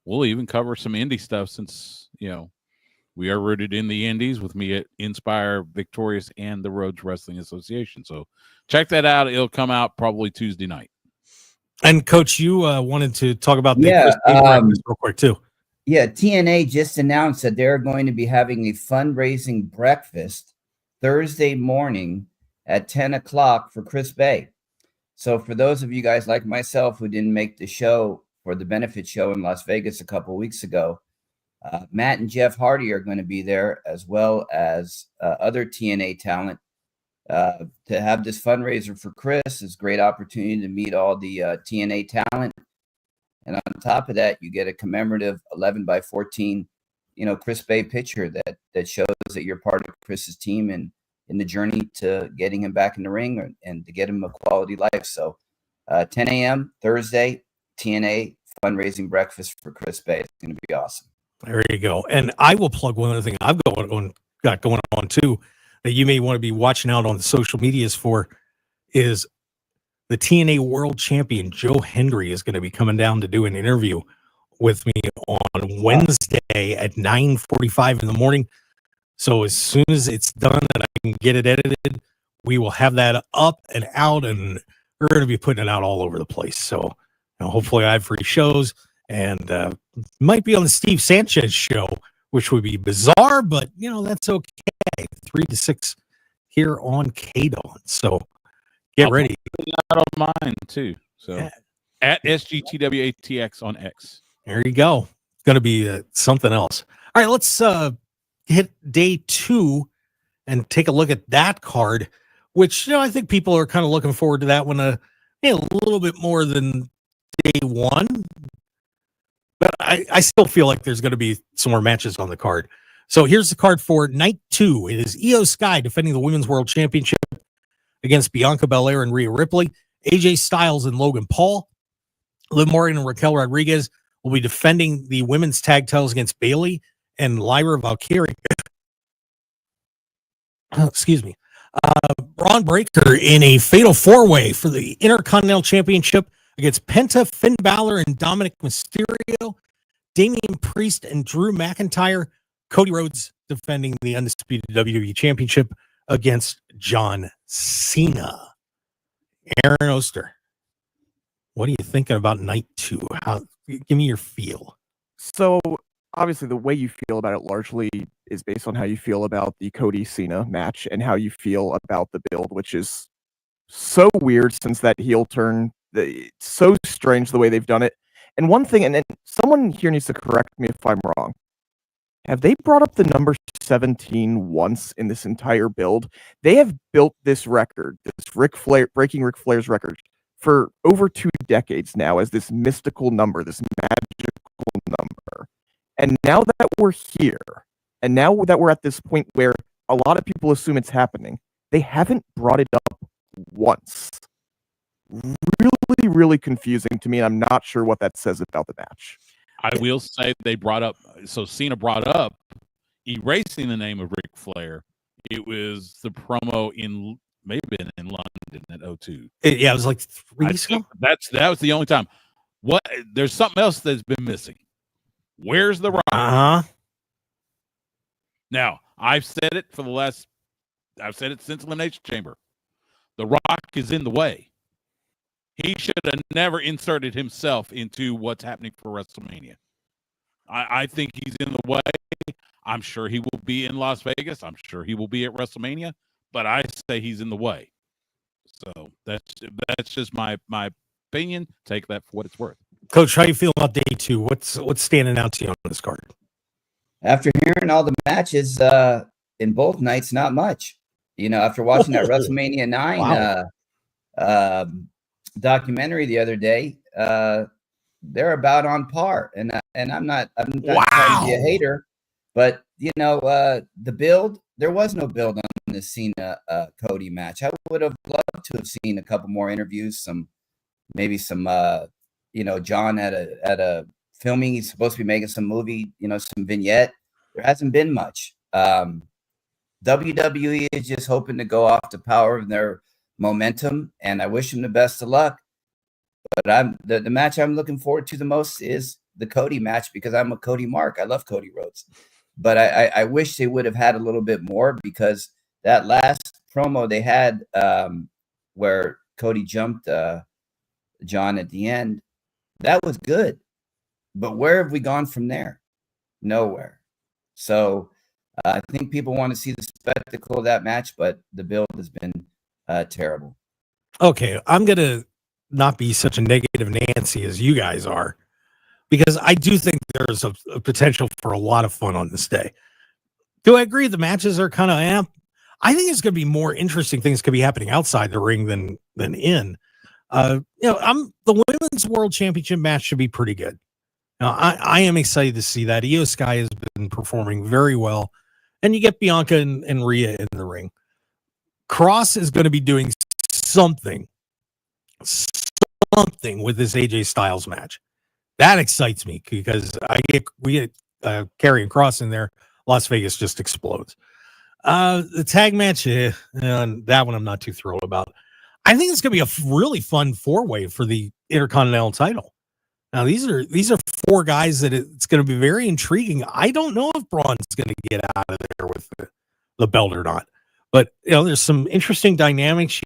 Speaker 3: We'll even cover some indie stuff since, we are rooted in the indies with me at Inspire, Victorious, and the Rhodes Wrestling Association. So check that out. It'll come out probably Tuesday night.
Speaker 2: And Coach, you wanted to talk about the real quick too.
Speaker 4: Yeah, TNA just announced that they're going to be having a fundraising breakfast Thursday morning at 10 o'clock for Chris Bay. So for those of you guys like myself who didn't make the show for the benefit show in Las Vegas a couple of weeks ago, Matt and Jeff Hardy are going to be there, as well as other TNA talent. To have this fundraiser for Chris is a great opportunity to meet all the TNA talent. And on top of that, you get a commemorative 11 by 14, Chris Bay picture that shows that you're part of Chris's team and in the journey to getting him back in the ring and to get him a quality life. So 10 a.m. Thursday, TNA fundraising breakfast for Chris Bay. It's going to be awesome.
Speaker 2: There you go. And I will plug one other thing I've got going on too, that you may want to be watching out on the social medias for, is the TNA World Champion Joe Hendry is going to be coming down to do an interview with me on Wednesday at 9:45 in the morning. So as soon as it's done and I can get it edited, we will have that up and out, and we're going to be putting it out all over the place. So hopefully I have free shows, and might be on the Steve Sanchez show, which would be bizarre, but that's okay. 3 to 6 here on KDAWN. So get ready.
Speaker 3: Out on mine too. So at SGTWATX on X.
Speaker 2: There you go. It's going to be something else. All right, let's hit day 2 and take a look at that card, which, I think people are kind of looking forward to that one a little bit more than day 1. But I still feel like there's going to be some more matches on the card. So here's the card for night 2. It is Io Sky defending the Women's World Championship against Bianca Belair and Rhea Ripley. AJ Styles and Logan Paul. Liv Morgan and Raquel Rodriguez will be defending the women's tag titles against Bayley and Lyra Valkyrie. Excuse me. Braun Breaker in a fatal 4-way for the Intercontinental Championship against Penta, Finn Balor, and Dominic Mysterio. Damian Priest and Drew McIntyre. Cody Rhodes defending the undisputed WWE Championship against John Cena. Aaron Oster, what are you thinking about night 2? Give me your feel.
Speaker 5: So obviously the way you feel about it largely is based on how you feel about the Cody Cena match and how you feel about the build, which is so weird since that heel turn. It's so strange the way they've done it. And one thing, and then someone here needs to correct me if I'm wrong. Have they brought up the number 17 once in this entire build? They have built this record, this Ric Flair, breaking Ric Flair's record, for over 2 decades now as this mystical number, this magical number. And now that we're here, and now that we're at this point where a lot of people assume it's happening, they haven't brought it up once. Really, really confusing to me, and I'm not sure what that says about the match.
Speaker 3: I will say they brought up, so Cena brought up erasing the name of Ric Flair. It was the promo in, maybe in London at 02.
Speaker 2: Yeah, it was like 3 weeks ago.
Speaker 3: That was the only time. There's something else that's been missing. Where's the Rock? Now, I've said it since Elimination Chamber. The Rock is in the way. He should have never inserted himself into what's happening for WrestleMania. I think he's in the way. I'm sure he will be in Las Vegas. I'm sure he will be at WrestleMania. But I say he's in the way. So that's just my opinion. Take that for what it's worth.
Speaker 2: Coach, how you feel about day 2? What's standing out to you on this card?
Speaker 4: After hearing all the matches in both nights, not much. After watching that WrestleMania 9 documentary the other day, they're about on par. And I'm not trying to be a hater, but the build, there was no build on the Cena Cody match. I would have loved to have seen a couple more interviews, maybe some John at a filming. He's supposed to be making some movie, some vignette. There hasn't been much. WWE is just hoping to go off the power of their momentum, and I wish him the best of luck. But the match I'm looking forward to the most is the Cody match, because I'm a Cody mark. I love Cody Rhodes, but I wish they would have had a little bit more, because that last promo they had where Cody jumped John at the end, that was good. But where have we gone from there? Nowhere. So I think people want to see the spectacle of that match, but the build has been terrible.
Speaker 2: Okay, I'm going to not be such a negative Nancy as you guys are, because I do think there's a potential for a lot of fun on this day. Do I agree the matches are kind of amp? I think it's going to be more interesting things could be happening outside the ring than in. The Women's World Championship match should be pretty good. Now, I am excited to see that. Io Sky has been performing very well, and you get Bianca and Rhea in the ring. Cross is going to be doing something with this AJ Styles match. That excites me, because we get Karrion Kross in there. Las Vegas just explodes. The tag match, that one I'm not too thrilled about. I think it's going to be a really fun 4-way for the Intercontinental title. Now, these are 4 guys that it's going to be very intriguing. I don't know if Braun's going to get out of there with the belt or not. But, there's some interesting dynamics.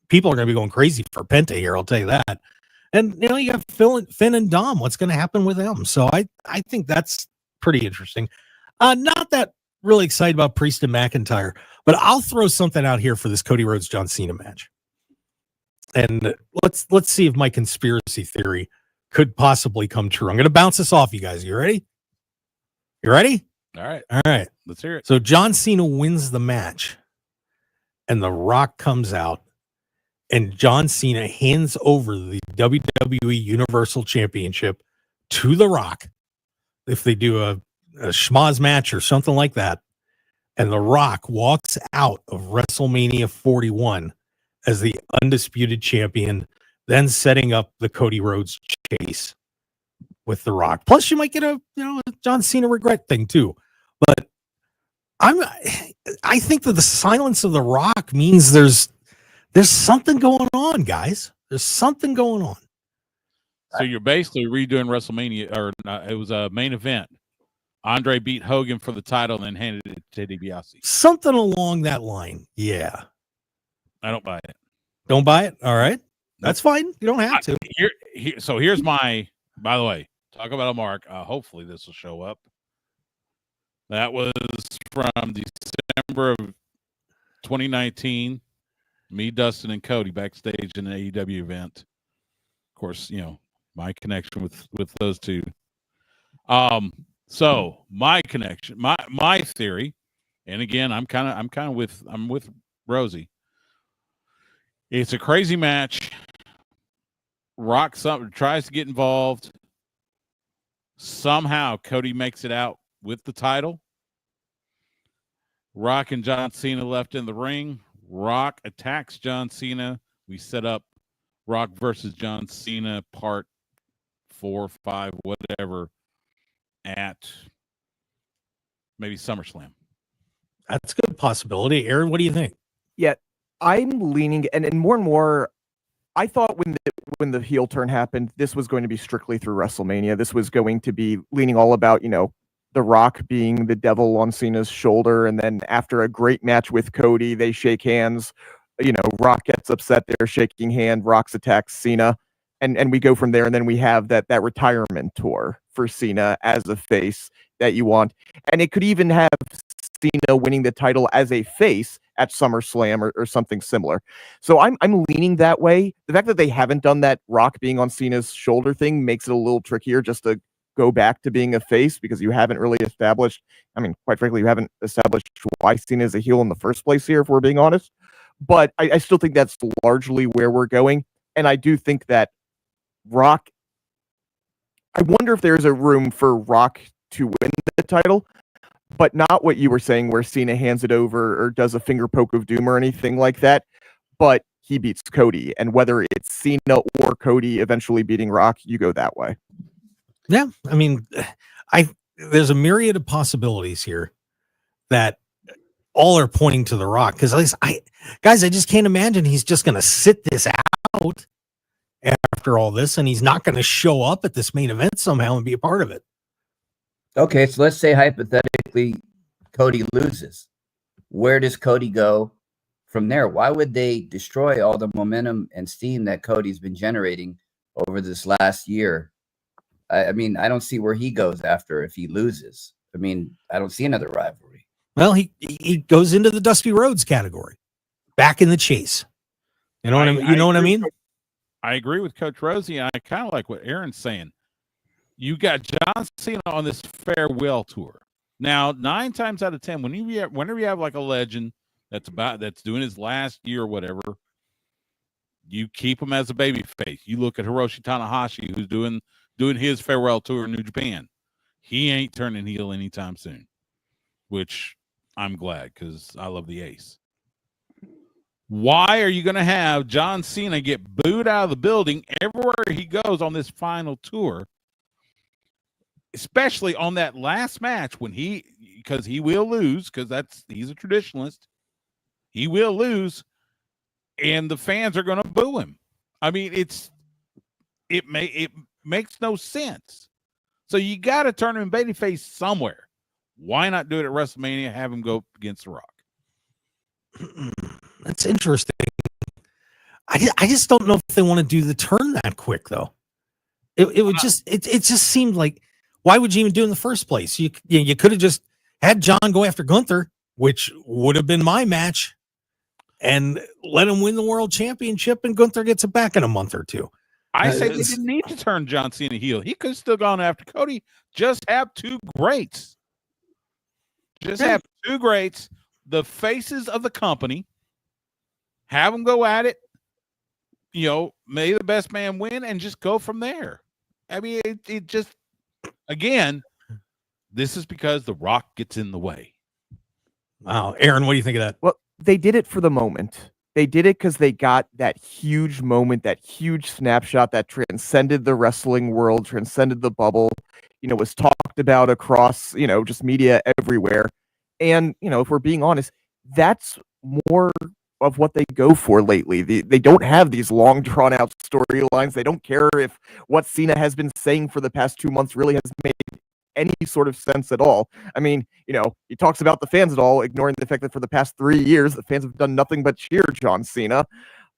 Speaker 2: People are going to be going crazy for Penta here, I'll tell you that. And, you have Finn and Dom. What's going to happen with them? So I think that's pretty interesting. Not that really excited about Priest and McIntyre, but I'll throw something out here for this Cody Rhodes John Cena match. And let's see if my conspiracy theory could possibly come true. I'm going to bounce this off you guys. You ready? You ready?
Speaker 3: All right.
Speaker 2: All right.
Speaker 3: Let's hear it.
Speaker 2: So John Cena wins the match, and The Rock comes out, and John Cena hands over the WWE Universal Championship to The Rock if they do a schmoz match or something like that. And The Rock walks out of WrestleMania 41 as the undisputed champion, then setting up the Cody Rhodes chase with The Rock. Plus, you might get a John Cena regret thing too. But I think that the silence of The Rock means there's something going on, guys. There's something going on.
Speaker 3: So you're basically redoing WrestleMania, or it was a main event. Andre beat Hogan for the title and then handed it to Ted DiBiase.
Speaker 2: Something along that line. Yeah.
Speaker 3: I don't buy it.
Speaker 2: Don't buy it? All right. That's fine. You don't have to.
Speaker 3: So here's my, by the way, talk about a mark. Hopefully this will show up. That was from December of 2019. Me, Dustin, and Cody backstage in an AEW event. Of course, my connection with those two. So my connection, my theory, and again, I'm with Rosey. It's a crazy match. Rock tries to get involved. Somehow Cody makes it out with the title. Rock and John Cena left in the ring. Rock attacks John Cena. We set up Rock versus John Cena part 4, 5, whatever, at maybe SummerSlam.
Speaker 2: That's a good possibility. Aaron, what do you think?
Speaker 5: Yeah, I'm leaning, and more, I thought when the heel turn happened, this was going to be strictly through WrestleMania. This was going to be leaning all about, The Rock being the devil on Cena's shoulder, and then after a great match with Cody, they shake hands. Rock gets upset, they're shaking hand, Rock's attacks Cena, and we go from there, and then we have that retirement tour for Cena as a face that you want. And it could even have Cena winning the title as a face at SummerSlam or something similar. So I'm leaning that way. The fact that they haven't done that Rock being on Cena's shoulder thing makes it a little trickier just to go back to being a face, because you haven't really established, quite frankly, you haven't established why Cena is a heel in the first place here, if we're being honest. But I still think that's largely where we're going. And I do think that Rock, I wonder if there's a room for Rock to win the title, but not what you were saying where Cena hands it over or does a finger poke of doom or anything like that. But he beats Cody. And whether it's Cena or Cody eventually beating Rock, you go that way.
Speaker 2: Yeah, there's a myriad of possibilities here that all are pointing to The Rock, because I just can't imagine he's just going to sit this out after all this, and he's not going to show up at this main event somehow and be a part of it.
Speaker 4: Okay, so let's say hypothetically Cody loses. Where does Cody go from there? Why would they destroy all the momentum and steam that Cody's been generating over this last year? I don't see where he goes after if he loses. I don't see another rivalry.
Speaker 2: Well, he goes into the Dusty Rhodes category, back in the chase. You know what I mean?
Speaker 3: I agree with Coach Rosey. I kind of like what Aaron's saying. You got John Cena on this farewell tour. Now, 9 times out of 10, whenever you have like a legend that's doing his last year or whatever, you keep him as a baby face. You look at Hiroshi Tanahashi, who's doing his farewell tour in New Japan. He ain't turning heel anytime soon, which I'm glad, because I love the Ace. Why are you going to have John Cena get booed out of the building everywhere he goes on this final tour, especially on that last match because he will lose, because he's a traditionalist. He will lose, and the fans are going to boo him. It makes no sense. So you got to turn him babyface somewhere. Why not do it at WrestleMania? Have him go against The Rock.
Speaker 2: That's interesting. I just don't know if they want to do the turn that quick, though. It would just seemed like, why would you even do it in the first place? You could have just had John go after Gunther, which would have been my match, and let him win the world championship, and Gunther gets it back in a month or two.
Speaker 3: I say they didn't need to turn John Cena heel. He could have still gone after Cody. Just have two greats. Have two greats, the faces of the company. Have them go at it. May the best man win, and just go from there. I mean, it just, again, this is because The Rock gets in the way.
Speaker 2: Wow. Aaron, what do you think of that?
Speaker 5: Well, they did it for the moment. They did it because they got that huge moment, that huge snapshot that transcended the wrestling world, transcended the bubble, was talked about across, just media everywhere. And, if we're being honest, that's more of what they go for lately. They don't have these long drawn out storylines. They don't care if what Cena has been saying for the past 2 months really has made any sort of sense at all. I mean, he talks about the fans at all, ignoring the fact that for the past 3 years, the fans have done nothing but cheer John Cena.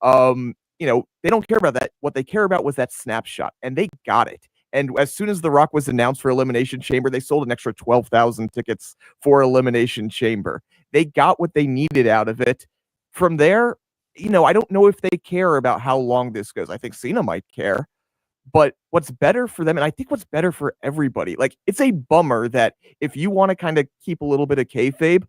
Speaker 5: They don't care about that. What they care about was that snapshot, and they got it. And as soon as The Rock was announced for Elimination Chamber, they sold an extra 12,000 tickets for Elimination Chamber. They got what they needed out of it. From there, I don't know if they care about how long this goes. I think Cena might care. But what's better for them, and I think what's better for everybody, like, it's a bummer that if you want to kind of keep a little bit of kayfabe,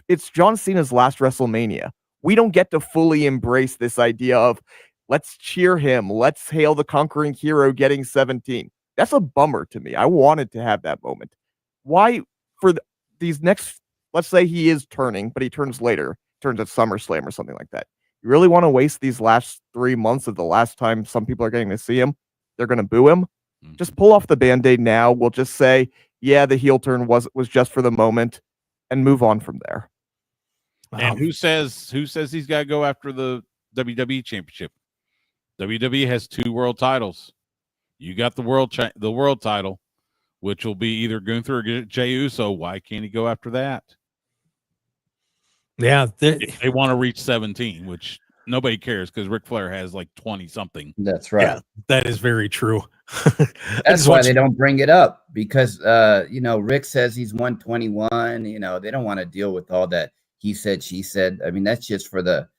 Speaker 5: it's John Cena's last WrestleMania. We don't get to fully embrace this idea of let's cheer him, let's hail the conquering hero getting 17. That's a bummer to me. I wanted to have that moment. Why, for these next, let's say he is turning, but he turns later, turns at SummerSlam or something like that. You really want to waste these last 3 months of the last time some people are getting to see him? They're going to boo him. Just pull off the Band-Aid now. We'll just say, yeah, the heel turn was just for the moment, and move on from there.
Speaker 3: And who says he's got to go after the WWE Championship? WWE has 2 world titles. You got the world title, which will be either Gunther or Jey Uso. Why can't he go after that?
Speaker 2: Yeah,
Speaker 3: they want to reach 17, which nobody cares because Ric Flair has like 20 something.
Speaker 4: That's right.
Speaker 2: Yeah, that is very true.
Speaker 4: That's why they don't bring it up, because Rick says he's 121. They don't want to deal with all that he said, she said. I mean, that's just for the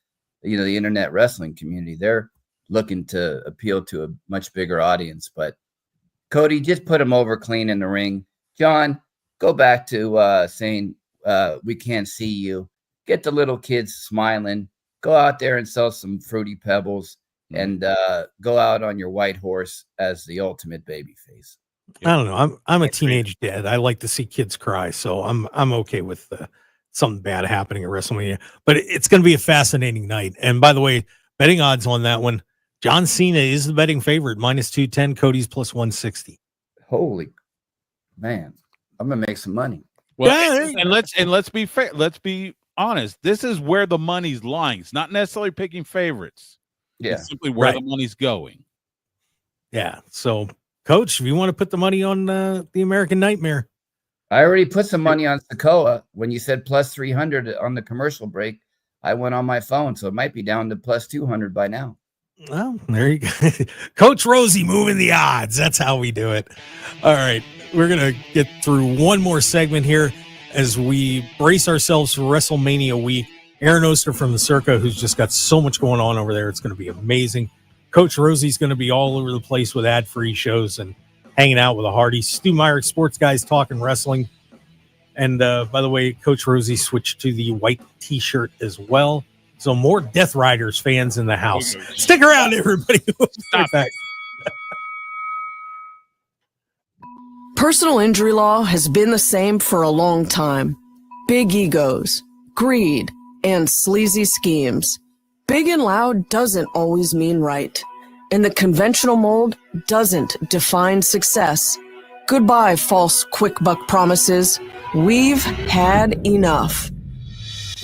Speaker 4: internet wrestling community. They're looking to appeal to a much bigger audience. But Cody, just put him over clean in the ring. John, go back to saying we can't see you. Get the little kids smiling. Go out there and sell some Fruity Pebbles, and go out on your white horse as the ultimate babyface.
Speaker 2: I don't know. I'm a teenage dad. I like to see kids cry, so I'm okay with something bad happening at WrestleMania. But it's going to be a fascinating night. And by the way, betting odds on that one, John Cena is the betting favorite, -210. Cody's +160.
Speaker 4: Holy man, I'm gonna make some money.
Speaker 3: Well, and let's be fair. Let's be honest. This is where the money's lying. It's not necessarily picking favorites.
Speaker 4: Yeah,
Speaker 3: it's simply where the money's going.
Speaker 2: Yeah. So, Coach, if you want to put the money on the American Nightmare,
Speaker 4: I already put some money on Sokoa. When you said +300 on the commercial break, I went on my phone, so it might be down to +200 by now.
Speaker 2: Well, there you go. Coach Rosey moving the odds. That's how we do it. All right. We're going to get through one more segment here as we brace ourselves for WrestleMania week. Aaron Oster from the Circa, who's just got so much going on over there. It's going to be amazing. Coach Rosey's going to be all over the place with ad-free shows and hanging out with the Hardys. Stu Myrick, sports guys talking wrestling. And by the way, Coach Rosey switched to the white T-shirt as well. So more Death Riders fans in the house. Stick around, everybody. We'll be right back.
Speaker 7: Personal injury law has been the same for a long time. Big egos, greed, and sleazy schemes. Big and loud doesn't always mean right. And the conventional mold doesn't define success. Goodbye, false quick buck promises. We've had enough.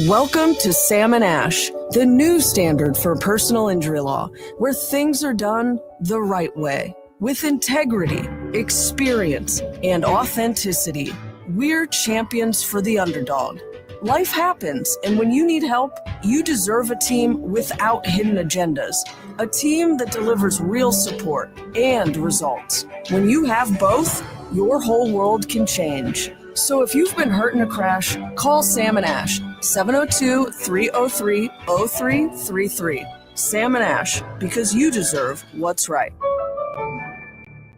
Speaker 7: Welcome to Sam and Ash, the new standard for personal injury law, where things are done the right way, with integrity, experience, and authenticity. We're champions for the underdog. Life happens, and when you need help, you deserve a team without hidden agendas. A team that delivers real support and results. When you have both, your whole world can change. So if you've been hurt in a crash, call Sam and Ash, 702-303-0333. Sam and Ash, because you deserve what's right.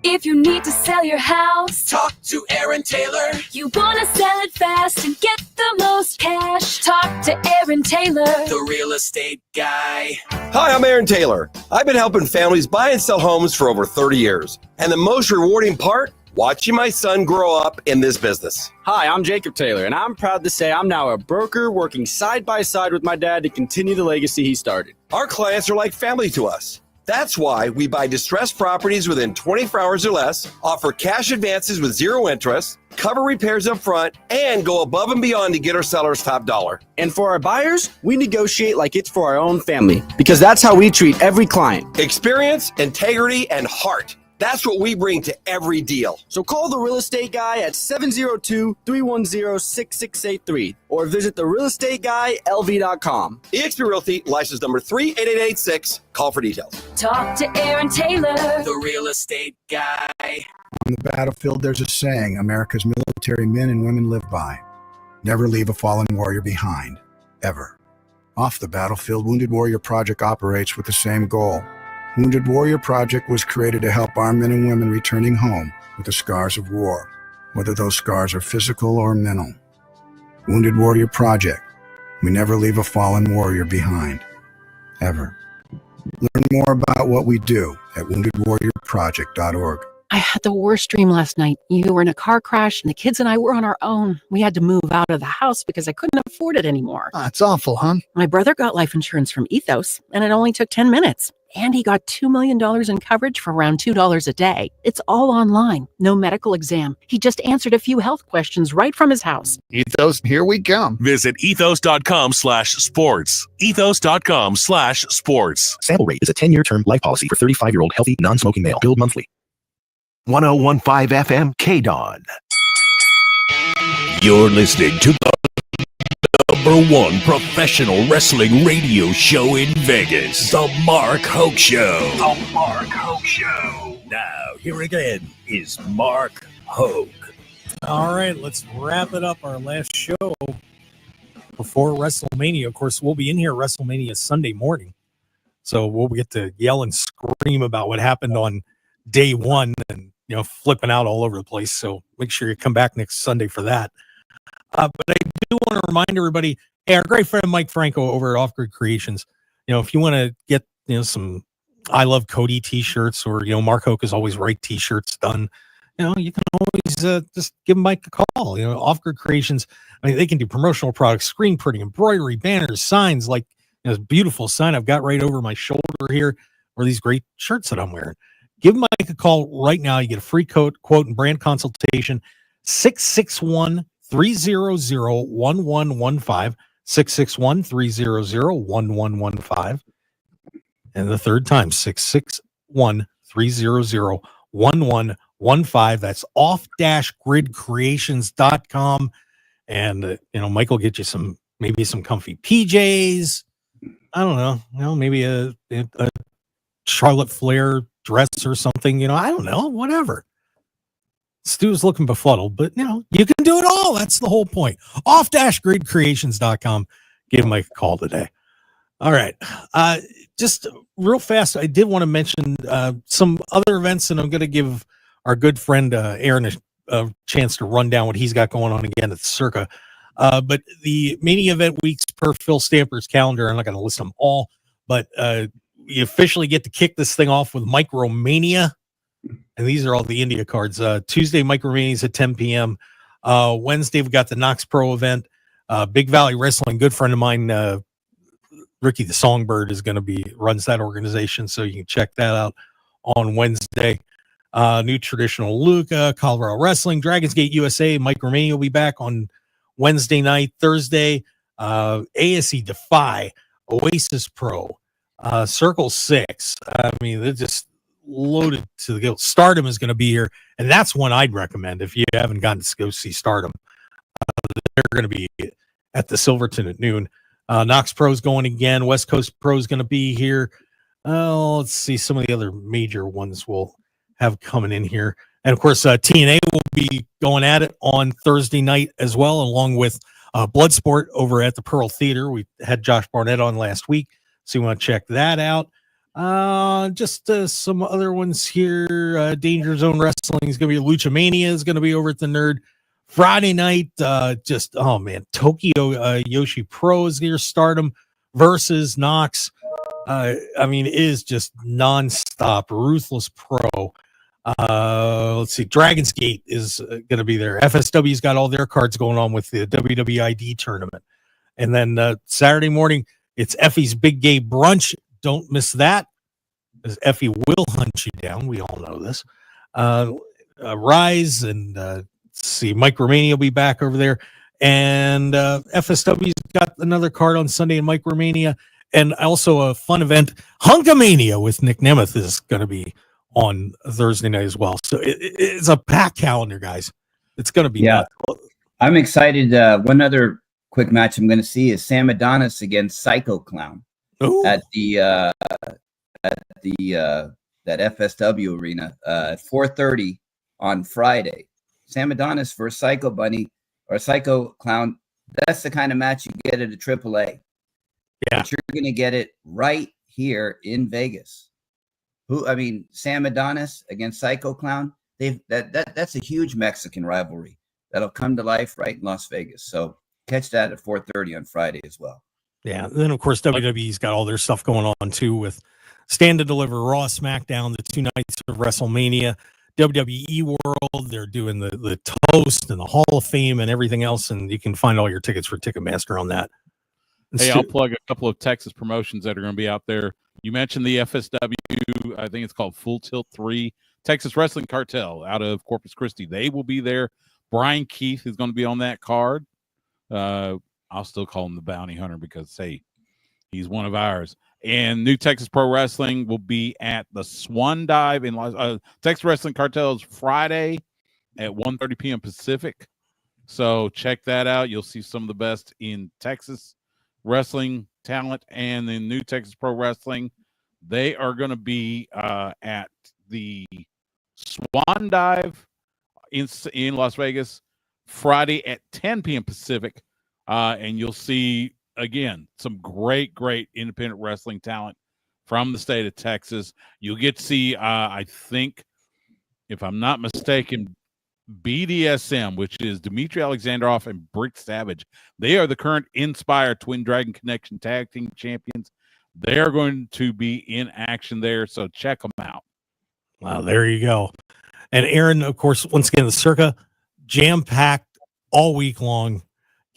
Speaker 8: If you need to sell your house,
Speaker 6: talk to Aaron Taylor.
Speaker 8: You want to sell it fast and get the most cash, talk to Aaron Taylor,
Speaker 6: the real estate guy.
Speaker 20: Hi, I'm Aaron Taylor. I've been helping families buy and sell homes for over 30 years. And the most rewarding part? Watching my son grow up in this business.
Speaker 22: Hi, I'm Jacob Taylor, and I'm proud to say I'm now a broker working side by side with my dad to continue the legacy he started.
Speaker 20: Our clients are like family to us. That's why we buy distressed properties within 24 hours or less, offer cash advances with zero interest, cover repairs up front, and go above and beyond to get our sellers top dollar.
Speaker 22: And for our buyers, we negotiate like it's for our own family, because that's how we treat every client.
Speaker 20: Experience, integrity, and heart. That's what we bring to every deal.
Speaker 22: So call the real estate guy at 702-310-6683 or visit therealestateguyLV.com.
Speaker 20: eXp Realty, license number 38886. Call for details.
Speaker 8: talk to Aaron Taylor,
Speaker 6: the real estate guy.
Speaker 18: On the battlefield, there's a saying America's military men and women live by. Never leave a fallen warrior behind, ever. Off the battlefield, Wounded Warrior Project operates with the same goal. Wounded Warrior Project was created to help our men and women returning home with the scars of war, whether those scars are physical or mental. Wounded Warrior Project. We never leave a fallen warrior behind, ever. Learn more about what we do at woundedwarriorproject.org.
Speaker 19: I had the worst dream last night. You were in a car crash and the kids and I were on our own. We had to move out of the house because I couldn't afford it anymore.
Speaker 23: It's awful, huh?
Speaker 19: My brother got life insurance from Ethos, and it only took 10 minutes. And he got $2 million in coverage for around $2 a day. It's all online, no medical exam. He just answered a few health questions right from his house.
Speaker 23: Ethos, here we come.
Speaker 24: Visit ethos.com/sports. Ethos.com/sports.
Speaker 21: Sample rate is a 10-year term life policy for 35-year-old healthy, non-smoking male. Billed monthly.
Speaker 1: 1015 FM KDAWN. You're listening to the #1 professional wrestling radio show in Vegas, The Mark Hoke Show. The Mark Hoke Show. Now, here again is Mark Hoke.
Speaker 2: All right, let's wrap it up. Our last show before WrestleMania. Of course, we'll be in here WrestleMania Sunday morning. So we'll get to yell and scream about what happened on day one and, flipping out all over the place. So make sure you come back next Sunday for that. But I do want to remind everybody, hey, our great friend Mike Franco over at Off Grid Creations, if you want to get, some I Love Cody t-shirts or, Mark Hoke is always right t-shirts done, you can always just give Mike a call. Off Grid Creations, they can do promotional products, screen printing, embroidery, banners, signs, like this beautiful sign I've got right over my shoulder here, or these great shirts that I'm wearing. Give Mike a call right now. You get a free quote, and brand consultation, 661-300-1115, 661-300-1115. And the third time, 661-300-1115. That's off-gridcreations.com. And, Mike will get you maybe some comfy PJs. I don't know, maybe a Charlotte Flair dress or something, I don't know, whatever. Stu's looking befuddled, but you can do it all. That's the whole point. Off-gridcreations.com. Give Mike a call today. All right. Just real fast, I did want to mention some other events, and I'm going to give our good friend Aaron a chance to run down what he's got going on again at the Circa. But the Mania event weeks per Phil Stamper's calendar, I'm not going to list them all, but you officially get to kick this thing off with Micromania. And these are all the India cards. Tuesday, Micromania is at 10 p.m. Wednesday, we've got the Knox Pro event. Big Valley Wrestling, good friend of mine, Ricky the Songbird, is going to runs that organization. So you can check that out on Wednesday. New Traditional Luca, Colorado Wrestling, Dragons Gate USA, Micromania will be back on Wednesday night. Thursday, ASE Defy, Oasis Pro, Circle 6. They're just loaded to the gill. Stardom is going to be here, and that's one I'd recommend if you haven't gotten to go see Stardom. They're going to be at the Silverton at noon. Knox Pro's going again. West Coast Pro's going to be here. Let's see, some of the other major ones we'll have coming in here. And, of course, TNA will be going at it on Thursday night as well, along with Bloodsport over at the Pearl Theater. We had Josh Barnett on last week, so you want to check that out. Just some other ones here. Danger Zone Wrestling is going to be Lucha Mania is going to be over at the Nerd. Friday night, Tokyo Yoshi Pro is near Stardom versus Knox. It is just nonstop, ruthless pro. Let's see, Dragon's Gate is going to be there. FSW's got all their cards going on with the WWID tournament. And then Saturday morning, it's Effie's Big Gay Brunch. Don't miss that, because Effie will hunt you down. We all know this. Rise and let's see, Micromania will be back over there. And FSW's got another card on Sunday in Micromania. And also a fun event, Hunkamania with Nick Nemeth is going to be on Thursday night as well. So it's a packed calendar, guys. It's going to be nuts.
Speaker 4: I'm excited. One other quick match I'm going to see is Sam Adonis against Psycho Clown at that FSW arena at 4:30 on Friday. Sam Adonis versus Psycho Bunny or Psycho Clown. That's the kind of match you get at a AAA.
Speaker 2: Yeah,
Speaker 4: but you're going to get it right here in Vegas. Sam Adonis against Psycho Clown. That's a huge Mexican rivalry that'll come to life right in Las Vegas. So catch that at 4:30 on Friday as well.
Speaker 2: Yeah, and then of course WWE's got all their stuff going on too with Stand and Deliver, Raw, SmackDown, the 2 nights of WrestleMania, WWE World. They're doing the Toast and the Hall of Fame and everything else, and you can find all your tickets for Ticketmaster on that.
Speaker 3: Hey, I'll plug a couple of Texas promotions that are going to be out there. You mentioned the FSW, I think it's called Full Tilt 3, Texas Wrestling Cartel out of Corpus Christi. They will be there. Brian Keith is going to be on that card. I'll still call him the Bounty Hunter because, hey, he's one of ours. And New Texas Pro Wrestling will be at the Swan Dive in Texas Wrestling Cartel is Friday at 1:30 p.m. Pacific. So check that out. You'll see some of the best in Texas wrestling talent, and then New Texas Pro Wrestling. They are going to be at the Swan Dive in Las Vegas Friday at 10 p.m. Pacific, and you'll see again some great independent wrestling talent from the state of Texas. You'll get to see I think, if I'm not mistaken, BDSM, which is Dmitry Alexandrov and Brick Savage. They are the current Inspire Twin Dragon Connection Tag Team Champions. They are going to be in action there, so check them out.
Speaker 2: Wow, there you go. And Aaron, of course, once again, the Circa, jam-packed all week long.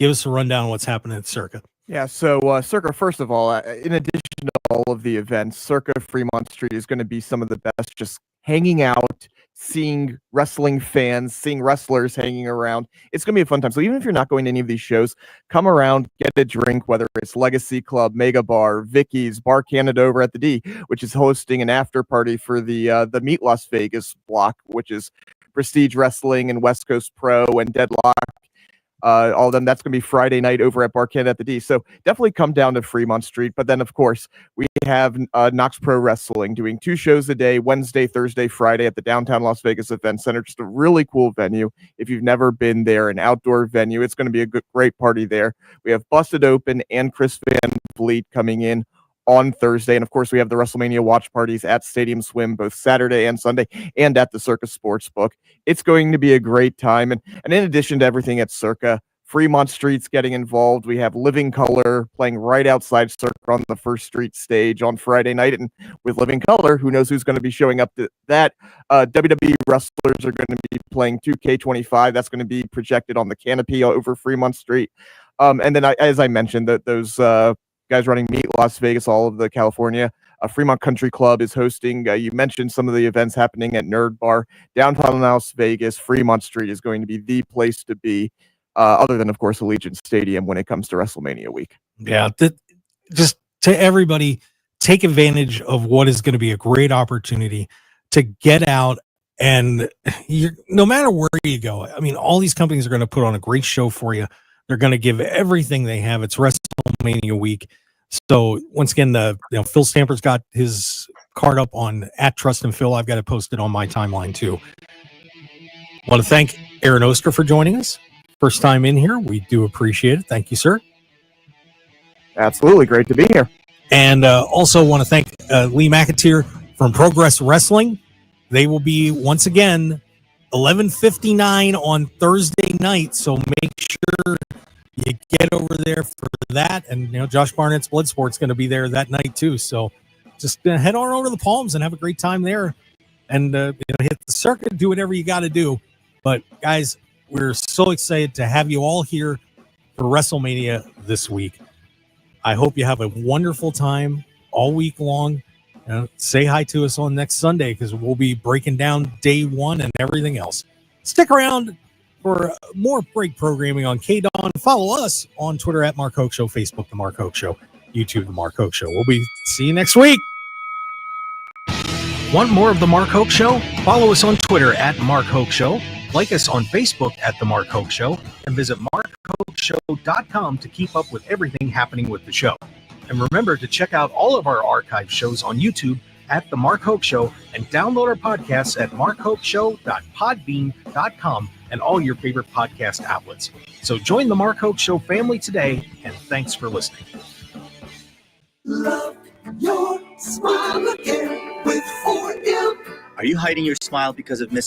Speaker 2: Give us a rundown on what's happening at Circa.
Speaker 5: Yeah, so Circa, first of all, in addition to all of the events, Circa Fremont Street is going to be some of the best, just hanging out, seeing wrestling fans, seeing wrestlers hanging around. It's going to be a fun time. So even if you're not going to any of these shows, come around, get a drink, whether it's Legacy Club, Mega Bar, Vicky's, Bar Canada over at the D, which is hosting an after party for the Meet Las Vegas block, which is Prestige Wrestling and West Coast Pro and Deadlock. All of them. That's going to be Friday night over at Bar Canada at the D. So definitely come down to Fremont Street. But then, of course, we have Knox Pro Wrestling doing 2 shows a day, Wednesday, Thursday, Friday at the downtown Las Vegas Event Center. Just a really cool venue. If you've never been there, an outdoor venue, it's going to be a great party there. We have Busted Open and Chris Van Vliet coming in on Thursday. And of course, we have the WrestleMania watch parties at Stadium Swim, both Saturday and Sunday, and at the Circa Sportsbook. It's going to be a great time. And in addition to everything at Circa, Fremont Street's getting involved. We have Living Color playing right outside Circa on the First Street stage on Friday night. And with Living Color, who knows who's going to be showing up to that? WWE wrestlers are going to be playing 2K25. That's going to be projected on the canopy over Fremont Street. And then, as I mentioned, those guys running Meet Las Vegas, all of the California. Fremont Country Club is hosting. You mentioned some of the events happening at Nerd Bar. Downtown Las Vegas, Fremont Street is going to be the place to be, other than, of course, Allegiant Stadium when it comes to WrestleMania week.
Speaker 2: Yeah, just to everybody, take advantage of what is going to be a great opportunity to get out. And no matter where you go, I mean, all these companies are going to put on a great show for you. They're going to give everything they have. It's WrestleMania week. So once again, Phil Stamper's got his card up on @TrustandPhil. I've got it posted on my timeline too. I want to thank Aaron Oster for joining us. First time in here. We do appreciate it. Thank you, sir.
Speaker 5: Absolutely. Great to be here.
Speaker 2: And also want to thank Lee McAteer from Progress Wrestling. They will be, once again, 11:59 on Thursday night. So make sure you get over there for that. And, Josh Barnett's Bloodsport's going to be there that night, too. So just head on over to the Palms and have a great time there. And, hit the circuit, do whatever you got to do. But, guys, we're so excited to have you all here for WrestleMania this week. I hope you have a wonderful time all week long. Say hi to us on next Sunday because we'll be breaking down day one and everything else. Stick around for more break programming on KDAWN. Follow us on Twitter at Mark Hoke Show, Facebook, The Mark Hoke Show, YouTube, The Mark Hoke Show. See you next week. Want more of The Mark Hoke Show? Follow us on Twitter at Mark Hoke Show. Like us on Facebook at The Mark Hoke Show. And visit markhokeshow.com to keep up with everything happening with the show. And remember to check out all of our archive shows on YouTube at The Mark Hoke Show and download our podcasts at markhokeshow.podbean.com and all your favorite podcast outlets. So join the Mark Hoke Show family today, and thanks for listening.
Speaker 9: Love your smile again with 4M.
Speaker 10: Are you hiding your smile because of missing